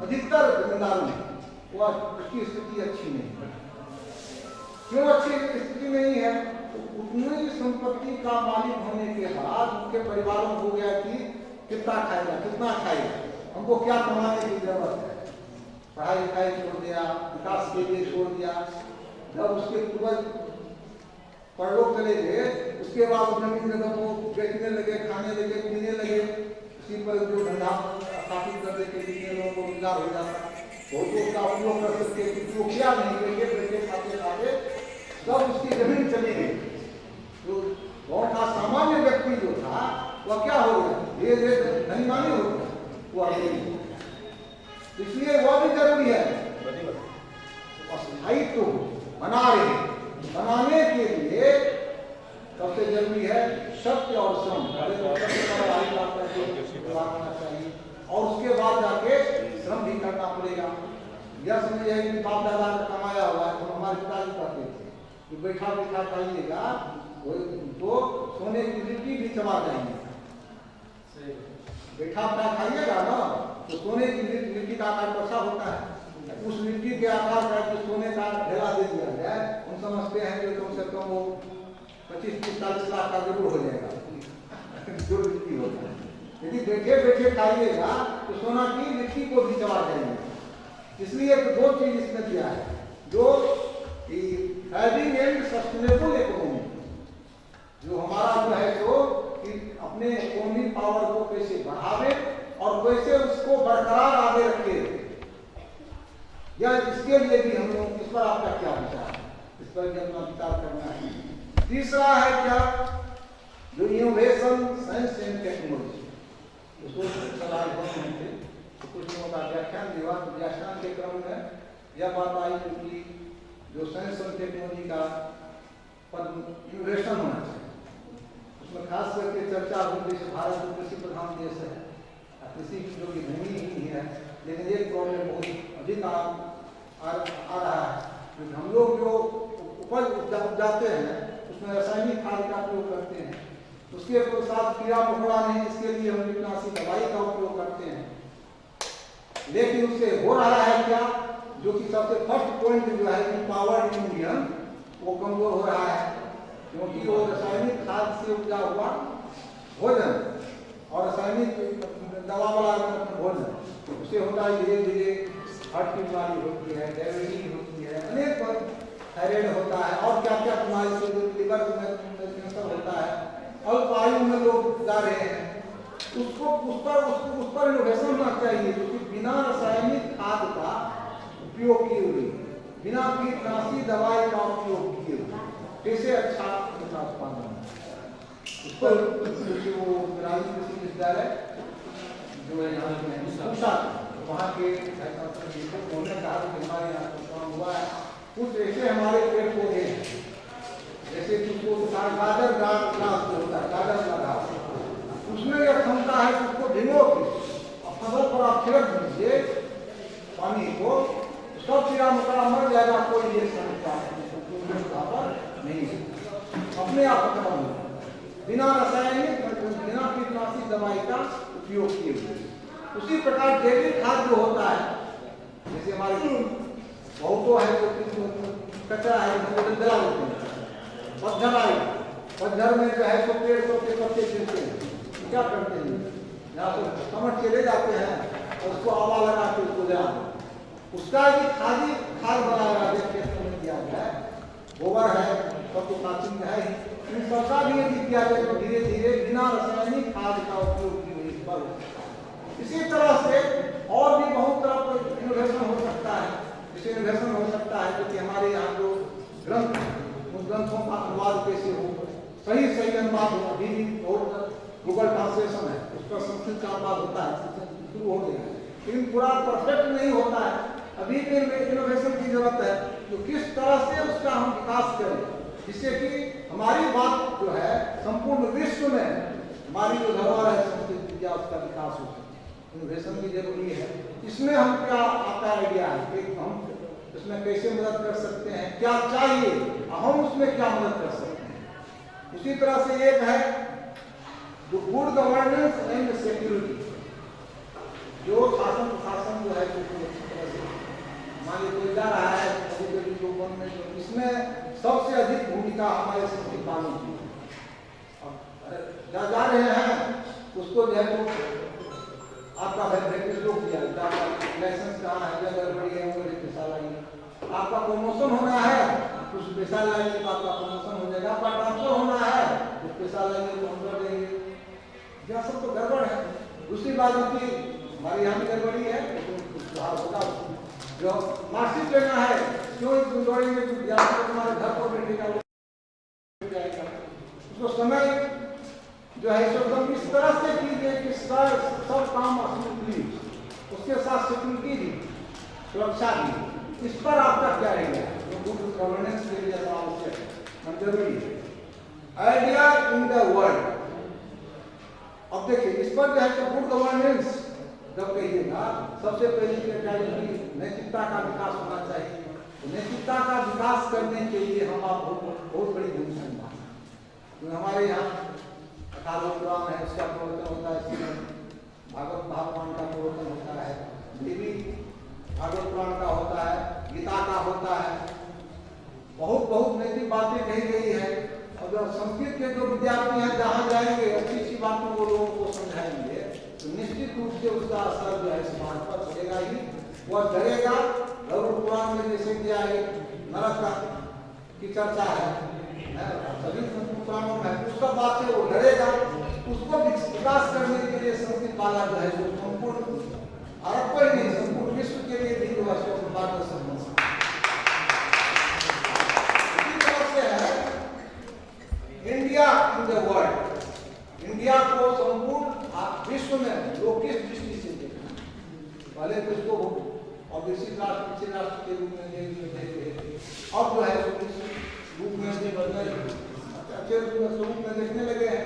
F: अधिकतर जमींदारों में, वो उसकी स्थिति अच्छी नहीं है। क्यों अच्छी स्थिति नहीं है? तो उतनी संपत्ति का मालिक होने के बाद उनके परिवारों को हो गया कि कितना खाएगा, कितना खाएगा, हमको क्या कमाने की जरूरत है। पढ़ाई लिखाई छोड़ दिया, विकास के लिए छोड़ दिया। जब उसके पूर्वज परलोक चले गए, उसके बाद जमीन जगह को बेचने लगे, खाने लगे, पीने लगे। उसी पर जो धंधा स्थापित करने के लिए लोगों को रोजगार हो जाता, बहुत उसका उपयोग कर सकते, वो क्या नहीं बैठे बैठे खाते खाते सब उसकी जमीन चली गई। तो गाँव का सामान्य व्यक्ति जो था वह क्या हो गया, धीरे धीरे धनीमानी हो गया, वो अमीर। इसलिए वह भी जरूरी है। अस्थायित्व बनाने के लिए सबसे जरूरी है सत्य और श्रम। चाहिए और उसके बाद जाके श्रम भी करना पड़ेगा। यह समझिए कि बाप दादा ने कमाया हुआ है, तो हमारे पिताजी कहते थे कि बैठा बैठा खाइएगा तो सोने की लिट्टी भी चबा जाएंगे। बैठा बैठा खाइएगा ना तो सोने की लिट्टी का आकार कैसा होता है, उस लिट्टी के आकार का जो सोने का ढेला दे दिया जाए, हम समझते हैं कि कम से कम वो 25-40 लाख का जरूर हो जाएगा जो लिट्टी होता है। यदि बैठे बैठे खाइएगा तो सोना की लिट्टी को भी चबा जाएंगे। इसलिए तो 2 चीज इसमें दिया है, जो हैविंग एंड सस्टेनेबल इकोनॉमी, जो हमारा जो है तो कि अपने इकोनॉमी पावर को कैसे बढ़ावे और कैसे उसको बरकरार आगे रखे, या इसके लिए भी हम लोग, इस पर आपका क्या विचार है, इस पर भी अपना विचार करना है। तीसरा है क्या, जो इनोवेशन साइंस एंड टेक्नोलॉजी उसको सलाह थे तो कुछ लोगों का व्याख्यान व्याख्यान के क्रम में यह बात आई कि जो साइंस और टेक्नोलॉजी का पद इनोवेशन होना चाहिए। उसमें खास करके चर्चा हुई जैसे भारत में कृषि प्रधान देश है, कृषि जो कि भूमि ही है, लेकिन एक प्रॉब्लम बहुत अधिक आ रहा है कि हम लोग जो उपज उपजाते हैं उसमें रासायनिक खाद का उपयोग करते हैं, उसके साथ कीड़ा मकोड़ा नहीं, इसके लिए हम कीटनाशक दवाई का उपयोग करते हैं। लेकिन उससे हो रहा है क्या, जो कि सबसे फर्स्ट पॉइंट जो है कि पावर इंडियन वो कमजोर हो रहा है, क्योंकि वो रासायनिक खाद से उपजा हुआ भोजन और रासायनिक दवा वाला भोजन उससे होता है धीरे धीरे हार्ट की बीमारी होती है, डायबिटीज होती है, अनेक थायराइड होता है और क्या क्या बीमारी से लिवर में कैंसर होता है, अल्प आयु में लोग जा रहे हैं। उसको उस पर इनोवेशन होना चाहिए क्योंकि बिना रासायनिक खाद का उपयोग किए हुए, बिना कीटनाशी दवाई का उपयोग किए हुए कैसे अच्छा उत्पादन उस पर वो कृषि विश्वविद्यालय जो है यहाँ वहाँ के उन्होंने कहा कि हमारे यहाँ काम हुआ है, कुछ ऐसे हमारे पेड़ पौधे हैं जैसे कि गाजर घास जो होता है, गाजर का घास, उसमें यह क्षमता है कि उसको भिगो के फसल पर आप छिड़क दीजिए पानी को, सब कीड़ा मकोड़ा मर जाएगा, कोई ये समस्या नहीं है, अपने आप खत्म हो बिना रासायनिक बिना कीटनाशी दवाई का उपयोग किए हुए। उसी प्रकार जैविक खाद जो होता है, जैसे हमारे बहुतों है जो कचरा है उसको जला देते हैं, पतझड़ आई, पतझड़ में जो है तो पेड़ के पत्ते गिरते हैं, क्या करते हैं यहाँ से समझ के ले जाते हैं और उसको आवा लगा के उसको जला, उसका भी खाद बनाया दिया गया है, गोबर है सब तो प्राचीन है ही, इन सबका भी यदि किया जाए तो धीरे धीरे बिना रासायनिक खाद का उपयोग की। इसी तरह से और भी बहुत तरह का इनोवेशन हो सकता है, जैसे इनोवेशन हो सकता है क्योंकि हमारे यहाँ जो ग्रंथ उन ग्रंथों का अनुवाद कैसे हो, सही अनुवाद हो, अभी भी बहुत गूगल ट्रांसलेशन है उस पर संस्कृत का अनुवाद होता है, शुरू हो गया है, लेकिन पूरा परफेक्ट नहीं होता है, अभी भी इनोवेशन की जरूरत है। तो किस तरह से उसका हम विकास करें जिससे कि हमारी बात जो है संपूर्ण विश्व में हमारी जो धरोहर है संस्कृत विद्या उसका विकास हो सके, इनोवेशन भी जरूरी है। इसमें हम क्या आता आइडिया है कि हम इसमें कैसे मदद कर सकते हैं, क्या चाहिए हम उसमें क्या मदद कर सकते हैं। उसी तरह से एक है जो गुड गवर्नेंस एंड सिक्योरिटी, जो शासन प्रशासन जो है मान लीजिए कोई जा रहा है जो गवर्नमेंट, इसमें सबसे अधिक भूमिका हमारे संस्कृत कानून की, जा रहे हैं उसको जो है तो आपका वैकेंसी रोक दिया, लाइसेंस कहाँ है, जगह गड़बड़ी है वो पैसा लाइए, आपका प्रमोशन होना है कुछ पैसा लाइए तो आपका प्रमोशन हो जाएगा, आपका ट्रांसफर होना है कुछ पैसा लाइए तो हम कर देंगे, यह सब तो गड़बड़ है। दूसरी बात होती हमारे यहाँ भी गड़बड़ी है कुछ सुधार होगा, जो मार्कशीट लेना है क्यों दौड़ेंगे तुम्हारे घर पर बैठेगा उसको समय जो है एकदम इस तरह से कीजिए कि सब काम स्मूथली, उसके साथ सिक्योरिटी भी, सुरक्षा भी, इस पर आपका क्या रहेगा जो गुड गवर्नेंस के लिए आवश्यक है, जरूरी है। आइडिया इन द वर्ल्ड, अब देखिए इस पर जो है तो गुड गवर्नेंस जब कहिएगा सबसे पहले नैतिकता का विकास होना चाहिए, नैतिकता का विकास करने के लिए हम आप बहुत बड़ी भूमिका निभाना, तो हमारे यहाँ 18 पुराण है उसका प्रवर्तन होता है, भागवत महापुराण का प्रवर्तन होता है, देवी भागवत पुराण का होता है, गीता का होता है, बहुत नैतिक बातें कही गई है। अगर संस्कृत के जो विद्यार्थी हैं जहाँ जाएंगे अच्छी बातों को लोगों को समझाएंगे तो निश्चित रूप से उसका असर जो है समाज पर पड़ेगा ही, वह डरेगा। गरुड़ पुराण में जैसे कि नरक की चर्चा है सभी पुराणों में, उस सब बात से वो डरेगा, उसको विकास करने के लिए संस्कृत वाला जो है जो संपूर्ण भारत को ही नहीं संपूर्ण विश्व के लिए भी जो है मार्गदर्शन बन सकता है। इंडिया इन द वर्ल्ड, संपूर्ण विश्व में लोग किस दृष्टि से देखें? पहले तो इसको और विकसित राष्ट्र पिछले राष्ट्र के रूप में देखते थे। अब जो है रूप में अच्छे स्वरूप में देखने लगे हैं।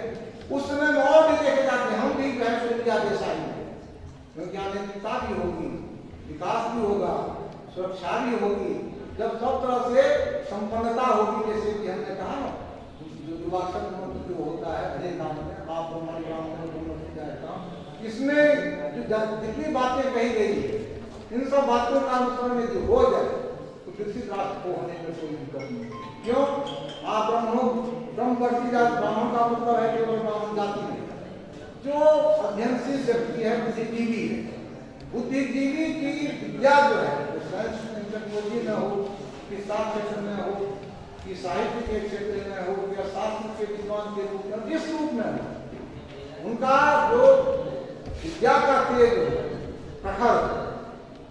F: उस समय में और भी देखे जाते हैं, हम भी जो है इंडिया जैसा ही है, क्योंकि अनेकता भी होगी, विकास भी होगा, सुरक्षा भी होगी, जब सब तरह से संपन्नता होगी। जैसे कि हमने कहा ना, जो दुर्वाक्षर मंत्र जो होता है हरे नाम में, आप हमारे राम में, इसमें जो जितनी बातें कही गई है, इन सब बातों का अनुसरण यदि हो जाए तो विकसित राष्ट्र को होने में कोई दिक्कत नहीं। क्यों? आप ब्रह्मवर्ती जाति, ब्राह्मण का मतलब है केवल ब्राह्मण जाति नहीं, जो अध्ययनशील व्यक्ति है, बुद्धिजीवी है, बुद्धिजीवी की विद्या जो है, टेक्नोलॉजी में हो, कि शास्त्र क्षेत्र में हो, कि साहित्य के क्षेत्र में हो, या शास्त्र के विद्वान के रूप में, जिस रूप में हो, उनका जो विद्या का तेज प्रखर,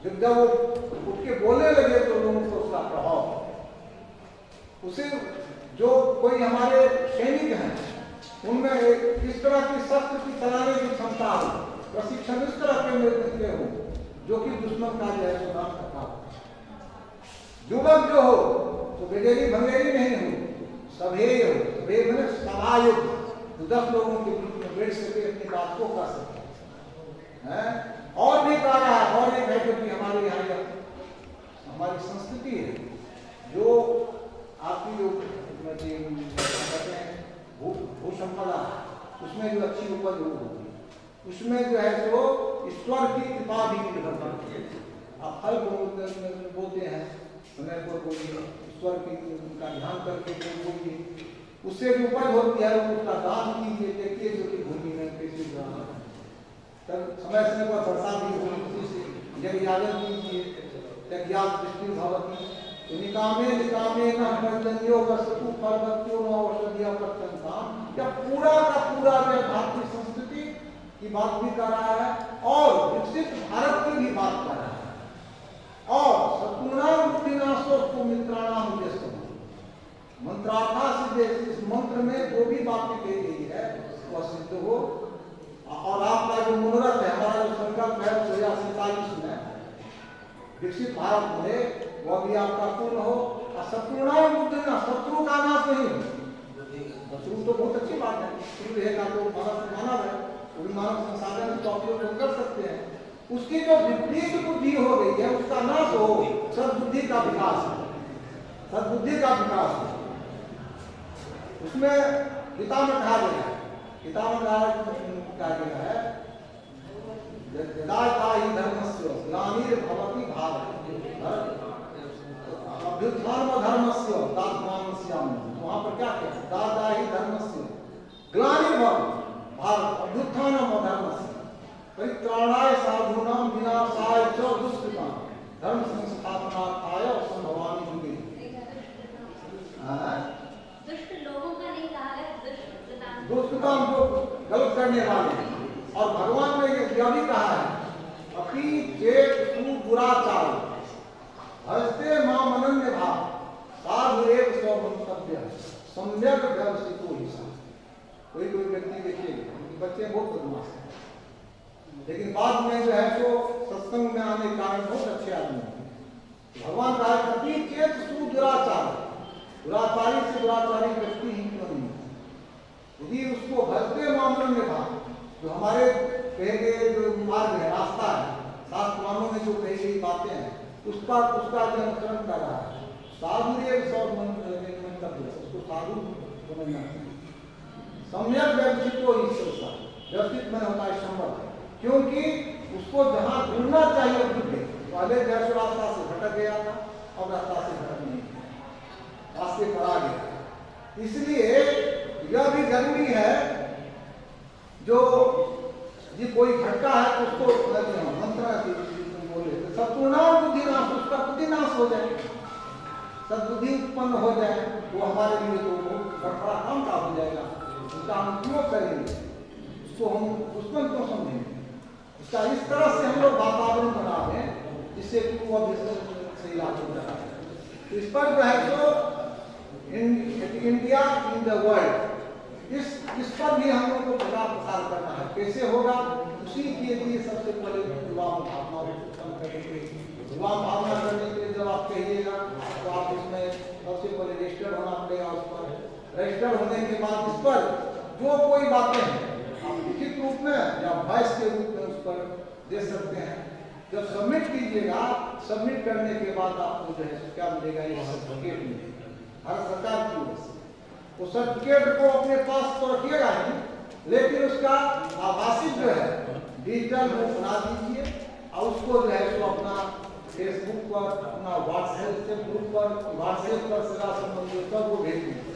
F: जब वो उठ के बोलने लगे तो लोगों को उसका प्रभाव, उसे जो कोई हमारे सैनिक हैं उनमें इस तरह की शस्त्र की चलाने की क्षमता हो, प्रशिक्षण इस तरह के मिलते हो जो कि दुश्मन का जो है सुधार करता हो। युवक जो हो तो बेडेरी भंगेरी नहीं हो, सभेय हो, सभेय मैंने सभायुक्त, तो 10 लोगों के बीच में बैठ सके, अपनी बात को कर सके हैं। और भी कह रहा है, और एक है जो कि हमारे यहाँ हमारी संस्कृति है, जो आपकी जो कहते हैं भू संपदा, उसमें जो अच्छी उपज होगी, उसमें जो है तो ईश्वर की कृपा भी निर्भर करती है। आप फल बोलते हैं, समय पर बोलिए, ईश्वर की का ध्यान करके बोलिए, उससे जो उपज होती है उसका दान कीजिए। देखिए जो कि भूमि में कैसे तब समय समय पर वर्षा भी होगी, जब यादव कीजिए त्याज्ञात दृष्टि भवती, निकामे निकामे न पर्जन्यो वस्तु फलवत्यो न औषधिया प्रत्यंताम। या पूरा का पूरा जो भारतीय संस्कृति की बात भी कर रहा है और विकसित भारत की भी बात कर रहा है। और शत्रुणाम बुद्धिनाशो को मित्राणाम उद्देश्य मंत्रार्था सिद्धे, इस मंत्र में जो भी बातें कही गई है वह सिद्ध हो। और आपका जो मनोरथ है, हमारा जो संकल्प है 2047 में विकसित भारत में, वह भी आपका पूर्ण हो। और शत्रुणाम बुद्धिना, शत्रु का नाश नहीं हो। शत्रु तो बहुत अच्छी बात है, शत्रु रहेगा तो मानव है, वो भी मानव संसाधन का उपयोग कर सकते हैं। उसकी जो विपरीत बुद्धि हो गई है उसका नाश हो, सद्बुद्धि का विकास हो, सद्बुद्धि का विकास हो। उसमें गीता में कहा गया है, गीता में कहा गया है यदा ही धर्मस्य ग्लानिर्भवति भारत अभ्युत्थान धर्मस्य तात्मानस्याम। वहां पर क्या कहते हैं? दादा ही धर्मस्य ग्लानिर्भवति भारत अभ्युत्थान धर्मस्य परित्राणाय साधूनां विनाशाय च दुष्कृतां धर्म संस्थापनार्थाय संभवामि युगे।
B: दुष्ट लोगों का नहीं कहा है,
F: दुष्कृतां जो गलत करने वाले। और भगवान ने यह भी कहा है अपनी चेत तू दुराचार हस्ते मां मनन्य भाव साधु एव स्वमंतव्य सम्यक व्यवस्थितो ही। कोई व्यक्ति देखिए बच्चे बहुत बदमाश हैं, लेकिन बाद में जो है तो सत्संग में आने के कारण बहुत अच्छे आदमी हैं। भगवान का अपनी चेत तू दुराचार, दुराचारी से दुराचारी व्यक्ति ही क्यों नहीं, यदि उसको हस्ते मां मनन्य भाव, जो हमारे कहे गए जो मार्ग है, रास्ता है, शास्त्रों में जो कही गई बातें हैं उसका जो अनुसरण कर रहा है, साधु मंतव्य, उसको साधु समझना चाहिए। सम्यक व्यवस्थित हो ईश्वर, व्यवस्थित में होता है संबंध, क्योंकि उसको जहाँ ढूंढना चाहिए ढूंढे। पहले जैसे रास्ता से भटक गया था, अब रास्ता से भटक नहीं गया, रास्ते पर आ गया। इसलिए यह भी जरूरी है जो ये कोई घटका है तो उसको मंत्र बोले शत्रुनाम बुद्धिनाश, उसका बुद्धिनाश हो जाए, सद्बुद्धि उत्पन्न हो जाए, वो हमारे लिए तो बड़ा काम का हो जाएगा। उसका हम उपयोग करेंगे, उसको हम दुश्मन क्यों समझेंगे? इसका इस तरह से हम लोग वातावरण बना दें जिससे कि वो से इलाज हो जाए। इस पर जो है तो इंडिया इन द वर्ल्ड इस पर भी हम लोग को प्रचार प्रसार करना है। कैसे होगा? उसी के लिए सबसे पहले युवा भावना उत्पन्न करेंगे। युवा भावना करने के लिए जब आप कहिएगा तो आप इसमें सबसे पहले रजिस्टर होना पड़ेगा। उस पर रजिस्टर होने के बाद इस पर जो कोई बातें हैं आप लिखित रूप में या वॉइस के रूप में उस पर दे सकते हैं। जब सबमिट कीजिएगा, सबमिट करने के बाद आपको जो है क्या मिलेगा? ये सर्टिफिकेट मिलेगा भारत सरकार की ओर से। उस सर्टिफिकेट को अपने पास तो रखिएगा ही, लेकिन उसका आभासी जो है डिजिटल रूप बना दीजिए और उसको जो है तो अपना फेसबुक पर, अपना व्हाट्सएप ग्रुप पर, व्हाट्सएप पर सगा संबंधियों सबको भेज दीजिए।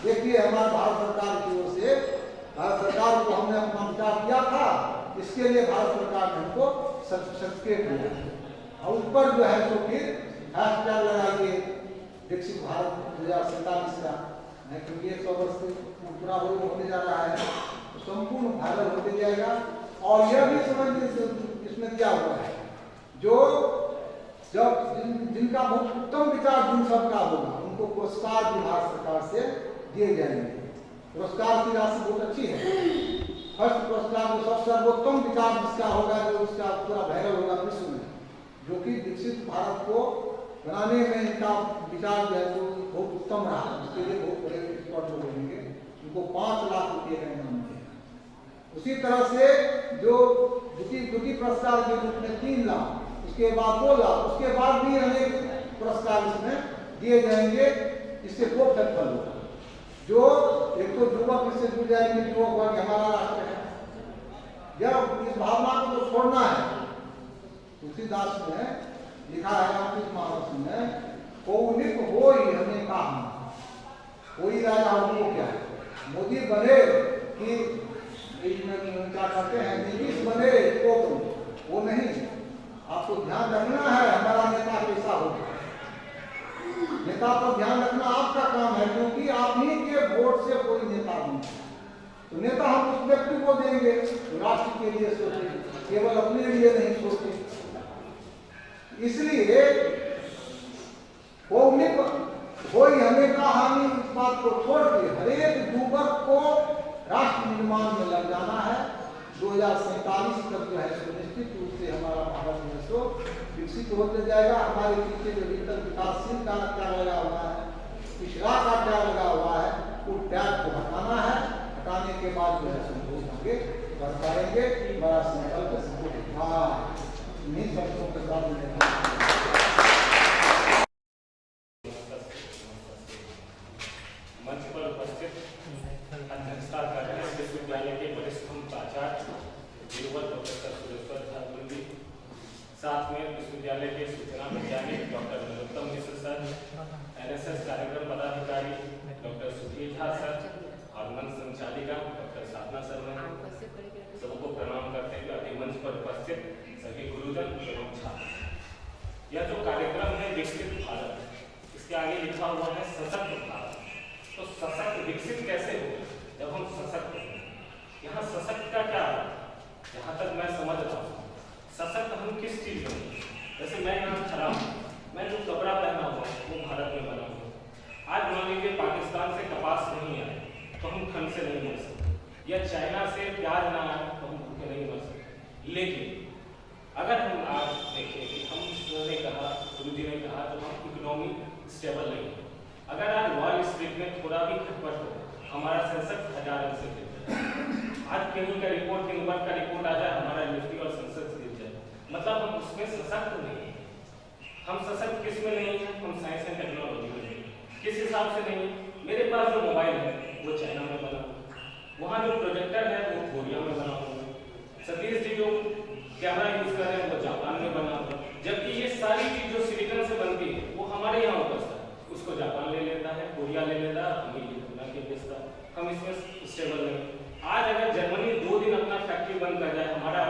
F: देखिए हमारे भारत सरकार की ओर से, भारत सरकार को हमने अपना विचार किया था, इसके लिए भारत सरकार ने हमको सर्टिफिकेट दिया और ऊपर जो है तो फिर हैशटैग लगाइए विकसित भारत 2047 का, क्योंकि 100 वर्ष पूरा होने जा रहा है तो संपूर्ण वायरल होते जाएगा। और यह भी समझ इसमें दिया हुआ है जो जब जिनका बहुत उत्तम विचार जिन सबका होगा उनको पुरस्कार भी भारत सरकार से दिए जाएंगे। पुरस्कार की राशि बहुत अच्छी है। फर्स्ट पुरस्कार जो सबसे सर्वोत्तम विचार जिसका होगा, जो उसका पूरा वायरल होगा विश्व में, जो कि विकसित भारत को बनाने में इनका विचार जो है जो बहुत उत्तम रहा, उसके लिए बहुत बड़े एक्सपर्ट लोग होंगे, उनको 5 लाख रुपये का इनाम मिलेगा। उसी तरह से जो द्वितीय पुरस्कार के रूप में 3 लाख, उसके बाद 2 लाख, उसके बाद भी अनेक पुरस्कार इसमें दिए जाएंगे। इससे दो फल होगा, जो एक तो युवक इससे जुड़ जाएंगे, युवक वर्ग हमारा राष्ट्र है, जब इस भावना को तो छोड़ना है। तुलसीदास ने लिखा है रामकृष्ण मानस में, पौनिक हो ही हमें कहा, कोई राजा हमको क्या है, मोदी बने कि क्या कहते हैं नीतीश बने तो वो नहीं। आपको ध्यान रखना है हमारा नेता कैसा होगा, नेता पर ध्यान रखना आपका काम है, क्योंकि आप ही के वोट से कोई नेता बनता है। तो नेता हम उस व्यक्ति को देंगे तो राष्ट्र के लिए सोचे, केवल अपने लिए नहीं सोचे। इसलिए पौनिक कोई हमें का हानि इस बात को छोड़ के हरेक युवक को राष्ट्र निर्माण में लग जाना है। 2047 तक जो है निश्चित रूप से हमारा भारत देश तो विकसित होते जाएगा। हमारे पीछे जो भीतर विकासशील का टैग लगा हुआ है, पिछड़ा का टैग लगा हुआ है, वो टैग को हटाना है। हटाने के बाद जो है संतोष आगे बढ़ पाएंगे। बड़ा संकल्प हाँ इन्हीं शब्दों के साथ
E: मंच पर उपस्थित अध्यक्षता कर रहे हैं विश्वविद्यालय के वरिष्ठ प्राचार्य वीरवर प्रोफेसर सुरेश्वर झा जी, साथ में विश्वविद्यालय के सूचना वैज्ञानिक doctor Narottam Mishra sir, NSS कार्यक्रम पदाधिकारी डॉक्टर सुधीर झा सर और मंच संचालिका डॉक्टर साधना सर ने सबको प्रणाम करते हुए अधिमंच पर उपस्थित सभी गुरुजन एवं छात्र। यह जो कार्यक्रम है विकसित भारत, इसके आगे लिखा हुआ है सशक्त भारत। तो सशक्त विकसित कैसे हो जब हम सशक्त हैं? यहाँ सशक्त का क्या है? जहाँ तक मैं समझ रहा हूँ सशक्त हम किस चीज में, जैसे मैं यहाँ खड़ा हूँ, मैं जो कपड़ा पहना हुआ वो भारत में बना हुआ। आज मान लीजिए पाकिस्तान से कपास नहीं आए तो हम ठंड से नहीं मर सकते, या चाइना से प्याज ना आए तो हम भूखे नहीं मर सकते। लेकिन अगर हम आज देखें कि हमने कहा, गुरु जी ने कहा, तो हम इकोनॉमी स्टेबल नहीं है। अगर आज वॉल स्ट्रीट में थोड़ा भी खटपट हो, हमारा सेंसेक्स 1000 अंक से गिर जाए। आज कहीं का रिपोर्ट, दिन भर का रिपोर्ट आ जाए, हमारा निफ्टी और सेंसेक्स गिर जाए। मतलब हम उसमें सशक्त नहीं है। हम सशक्त किस में नहीं है? हम साइंस एंड टेक्नोलॉजी में नहीं। किस हिसाब से नहीं? मेरे पास जो मोबाइल है वो चाइना में बना हुआ, वहाँ जो प्रोजेक्टर है वो कोरिया में बना हुआ, सतीश जी जो कैमरा यूज कर रहे हैं वो जापान में बना हुआ। जबकि ये सारी चीज जो सिलिकॉन से बनती है वो हमारे यहाँ उपजता है, उसको जापान ले लेता है, कोरिया ले लेता है, हमें ये बना के बेचता है। हम इसमें स्टेबल नहीं। आज अगर जर्मनी 2 दिन अपना फैक्ट्री बंद कर जाए, हमारा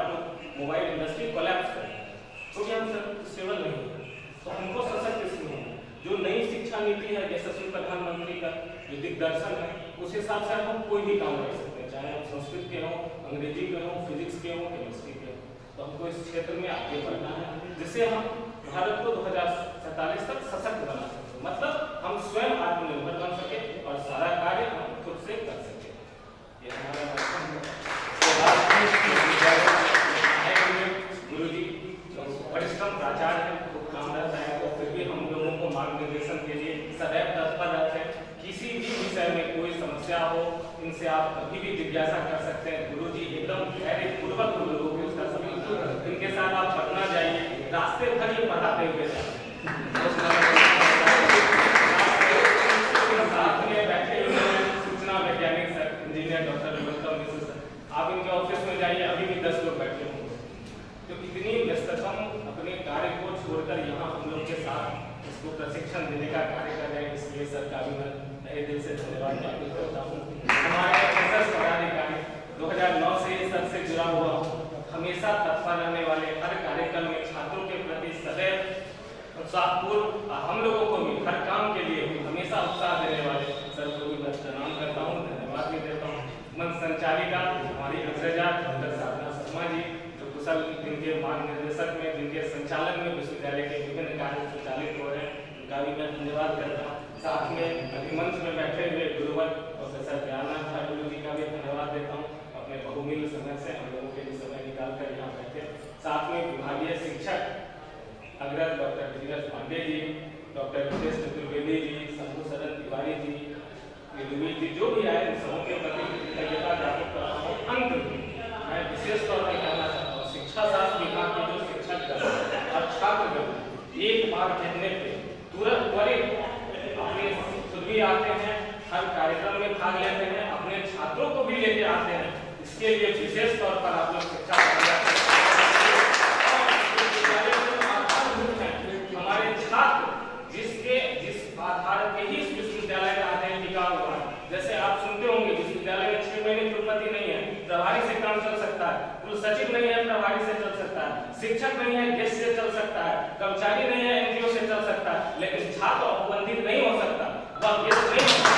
E: मोबाइल इंडस्ट्री कोलैप्स कर जाए, क्योंकि हम स्टेबल नहीं है। तो हमको सशक्त इसमें है। जो नई शिक्षा नीति है, यशस्वी प्रधानमंत्री का जो दिग्दर्शन है, उस हिसाब से हम कोई भी काम कर सकते हैं, चाहे हम संस्कृत के हों, अंग्रेजी के हों, फिजिक्स के हों, केमिस्ट्री के हों। तो हमको इस क्षेत्र में आगे बढ़ना है, जिससे हम भारत को 2047 तक सशक्त बना सकते, मतलब हम स्वयं आत्मनिर्भर बन सके और सारा कार्य हम खुद से कर सके। ये हमारा गुरु जी परिश्रम प्राचार्य हैं, खूब काम रहता है, तो फिर भी हम लोगों को मार्गदर्शन के लिए सदैव तत्पर रहते हैं। किसी भी विषय में कोई समस्या हो, इनसे आप कभी भी जिज्ञासा कर सकते हैं। गुरु जी एकदम धैर्य पूर्वक लोगों को उसका समझाते हैं। इनके साथ आप पटना जाइए, रास्ते भर ये पढ़ाते हुए जाते हैं। साथ में बैठे हुए सूचना वैज्ञानिक सर, इंजीनियर डॉक्टर विमलतम मिश्र सर, आप इनके ऑफिस में जाइए, अभी भी 10 लोग बैठे होंगे। तो इतनी व्यस्तता अपने कार्य को छोड़कर यहाँ हम लोग के साथ इसको प्रशिक्षण देने का कार्य कर रहे हैं, इसलिए सर का भी मैं तहे दिल से धन्यवाद ज्ञापित करता हूँ। हमारे एसएस पदाधिकारी 2009 से सर से जुड़ा हुआ हूँ, हमेशा तत्पर रहने वाले, हर कार्यक्रम में छात्रों के प्रति सदैव उत्साहपूर्ण, हम लोगों को भी हर काम के लिए हमेशा उत्साह देने वाले सर को भी मैं प्रणाम करता हूँ, धन्यवाद भी देता हूँ। मंच संचालिका हमारी अग्रजा डॉक्टर साधना शर्मा जी, जो कुशल जिनके मार्गदर्शक में, जिनके संचालन में विश्वविद्यालय के विभिन्न कार्य संचालित हो रहे हैं, उनका भी मैं धन्यवाद करता हूँ। साथ में मंच में बैठे हुए गुरुवर प्रोफेसर ज्ञाननाथ ठाकुर जी का भी धन्यवाद देता हूँ, अपने बहुमूल्य समय से हम लोगों के लिए समय निकाल कर यहाँ बैठे। साथ में विभागीय शिक्षक अग्रज डॉक्टर धीरज पांडे जी, डॉक्टर विशेष चतुर्वेदी जी, शंभु शरण तिवारी जी, जी जो भी आए, सबों के प्रति कृतज्ञता ज्ञापित करता हूँ। अंत मैं विशेष तौर पर कहना चाहता हूँ, शिक्षा शास्त्र विभाग के जो शिक्षक और छात्र एक बार कहने पे तुरंत त्वरित अपने खुद भी आते हैं, हर कार्यक्रम में भाग लेते हैं, अपने छात्रों को भी लेके आते हैं। इसके लिए विशेष तौर पर आप लोग शिक्षा हमारे छात्र जिस आधार पे ही इस विश्वविद्यालय का आधार टिका हुआ है। जैसे आप सुनते होंगे विश्वविद्यालय में 6 महीने कुलपति नहीं है, प्रभारी से काम चल सकता है, कुल सचिव नहीं है, प्रभारी से चल सकता है, शिक्षक नहीं है, गेस्ट से चल सकता है, कर्मचारी नहीं है, एनजीओ से चल सकता है, लेकिन छात्र उपबंधित नहीं हो सकता, वह गेस्ट नहीं हो सकता।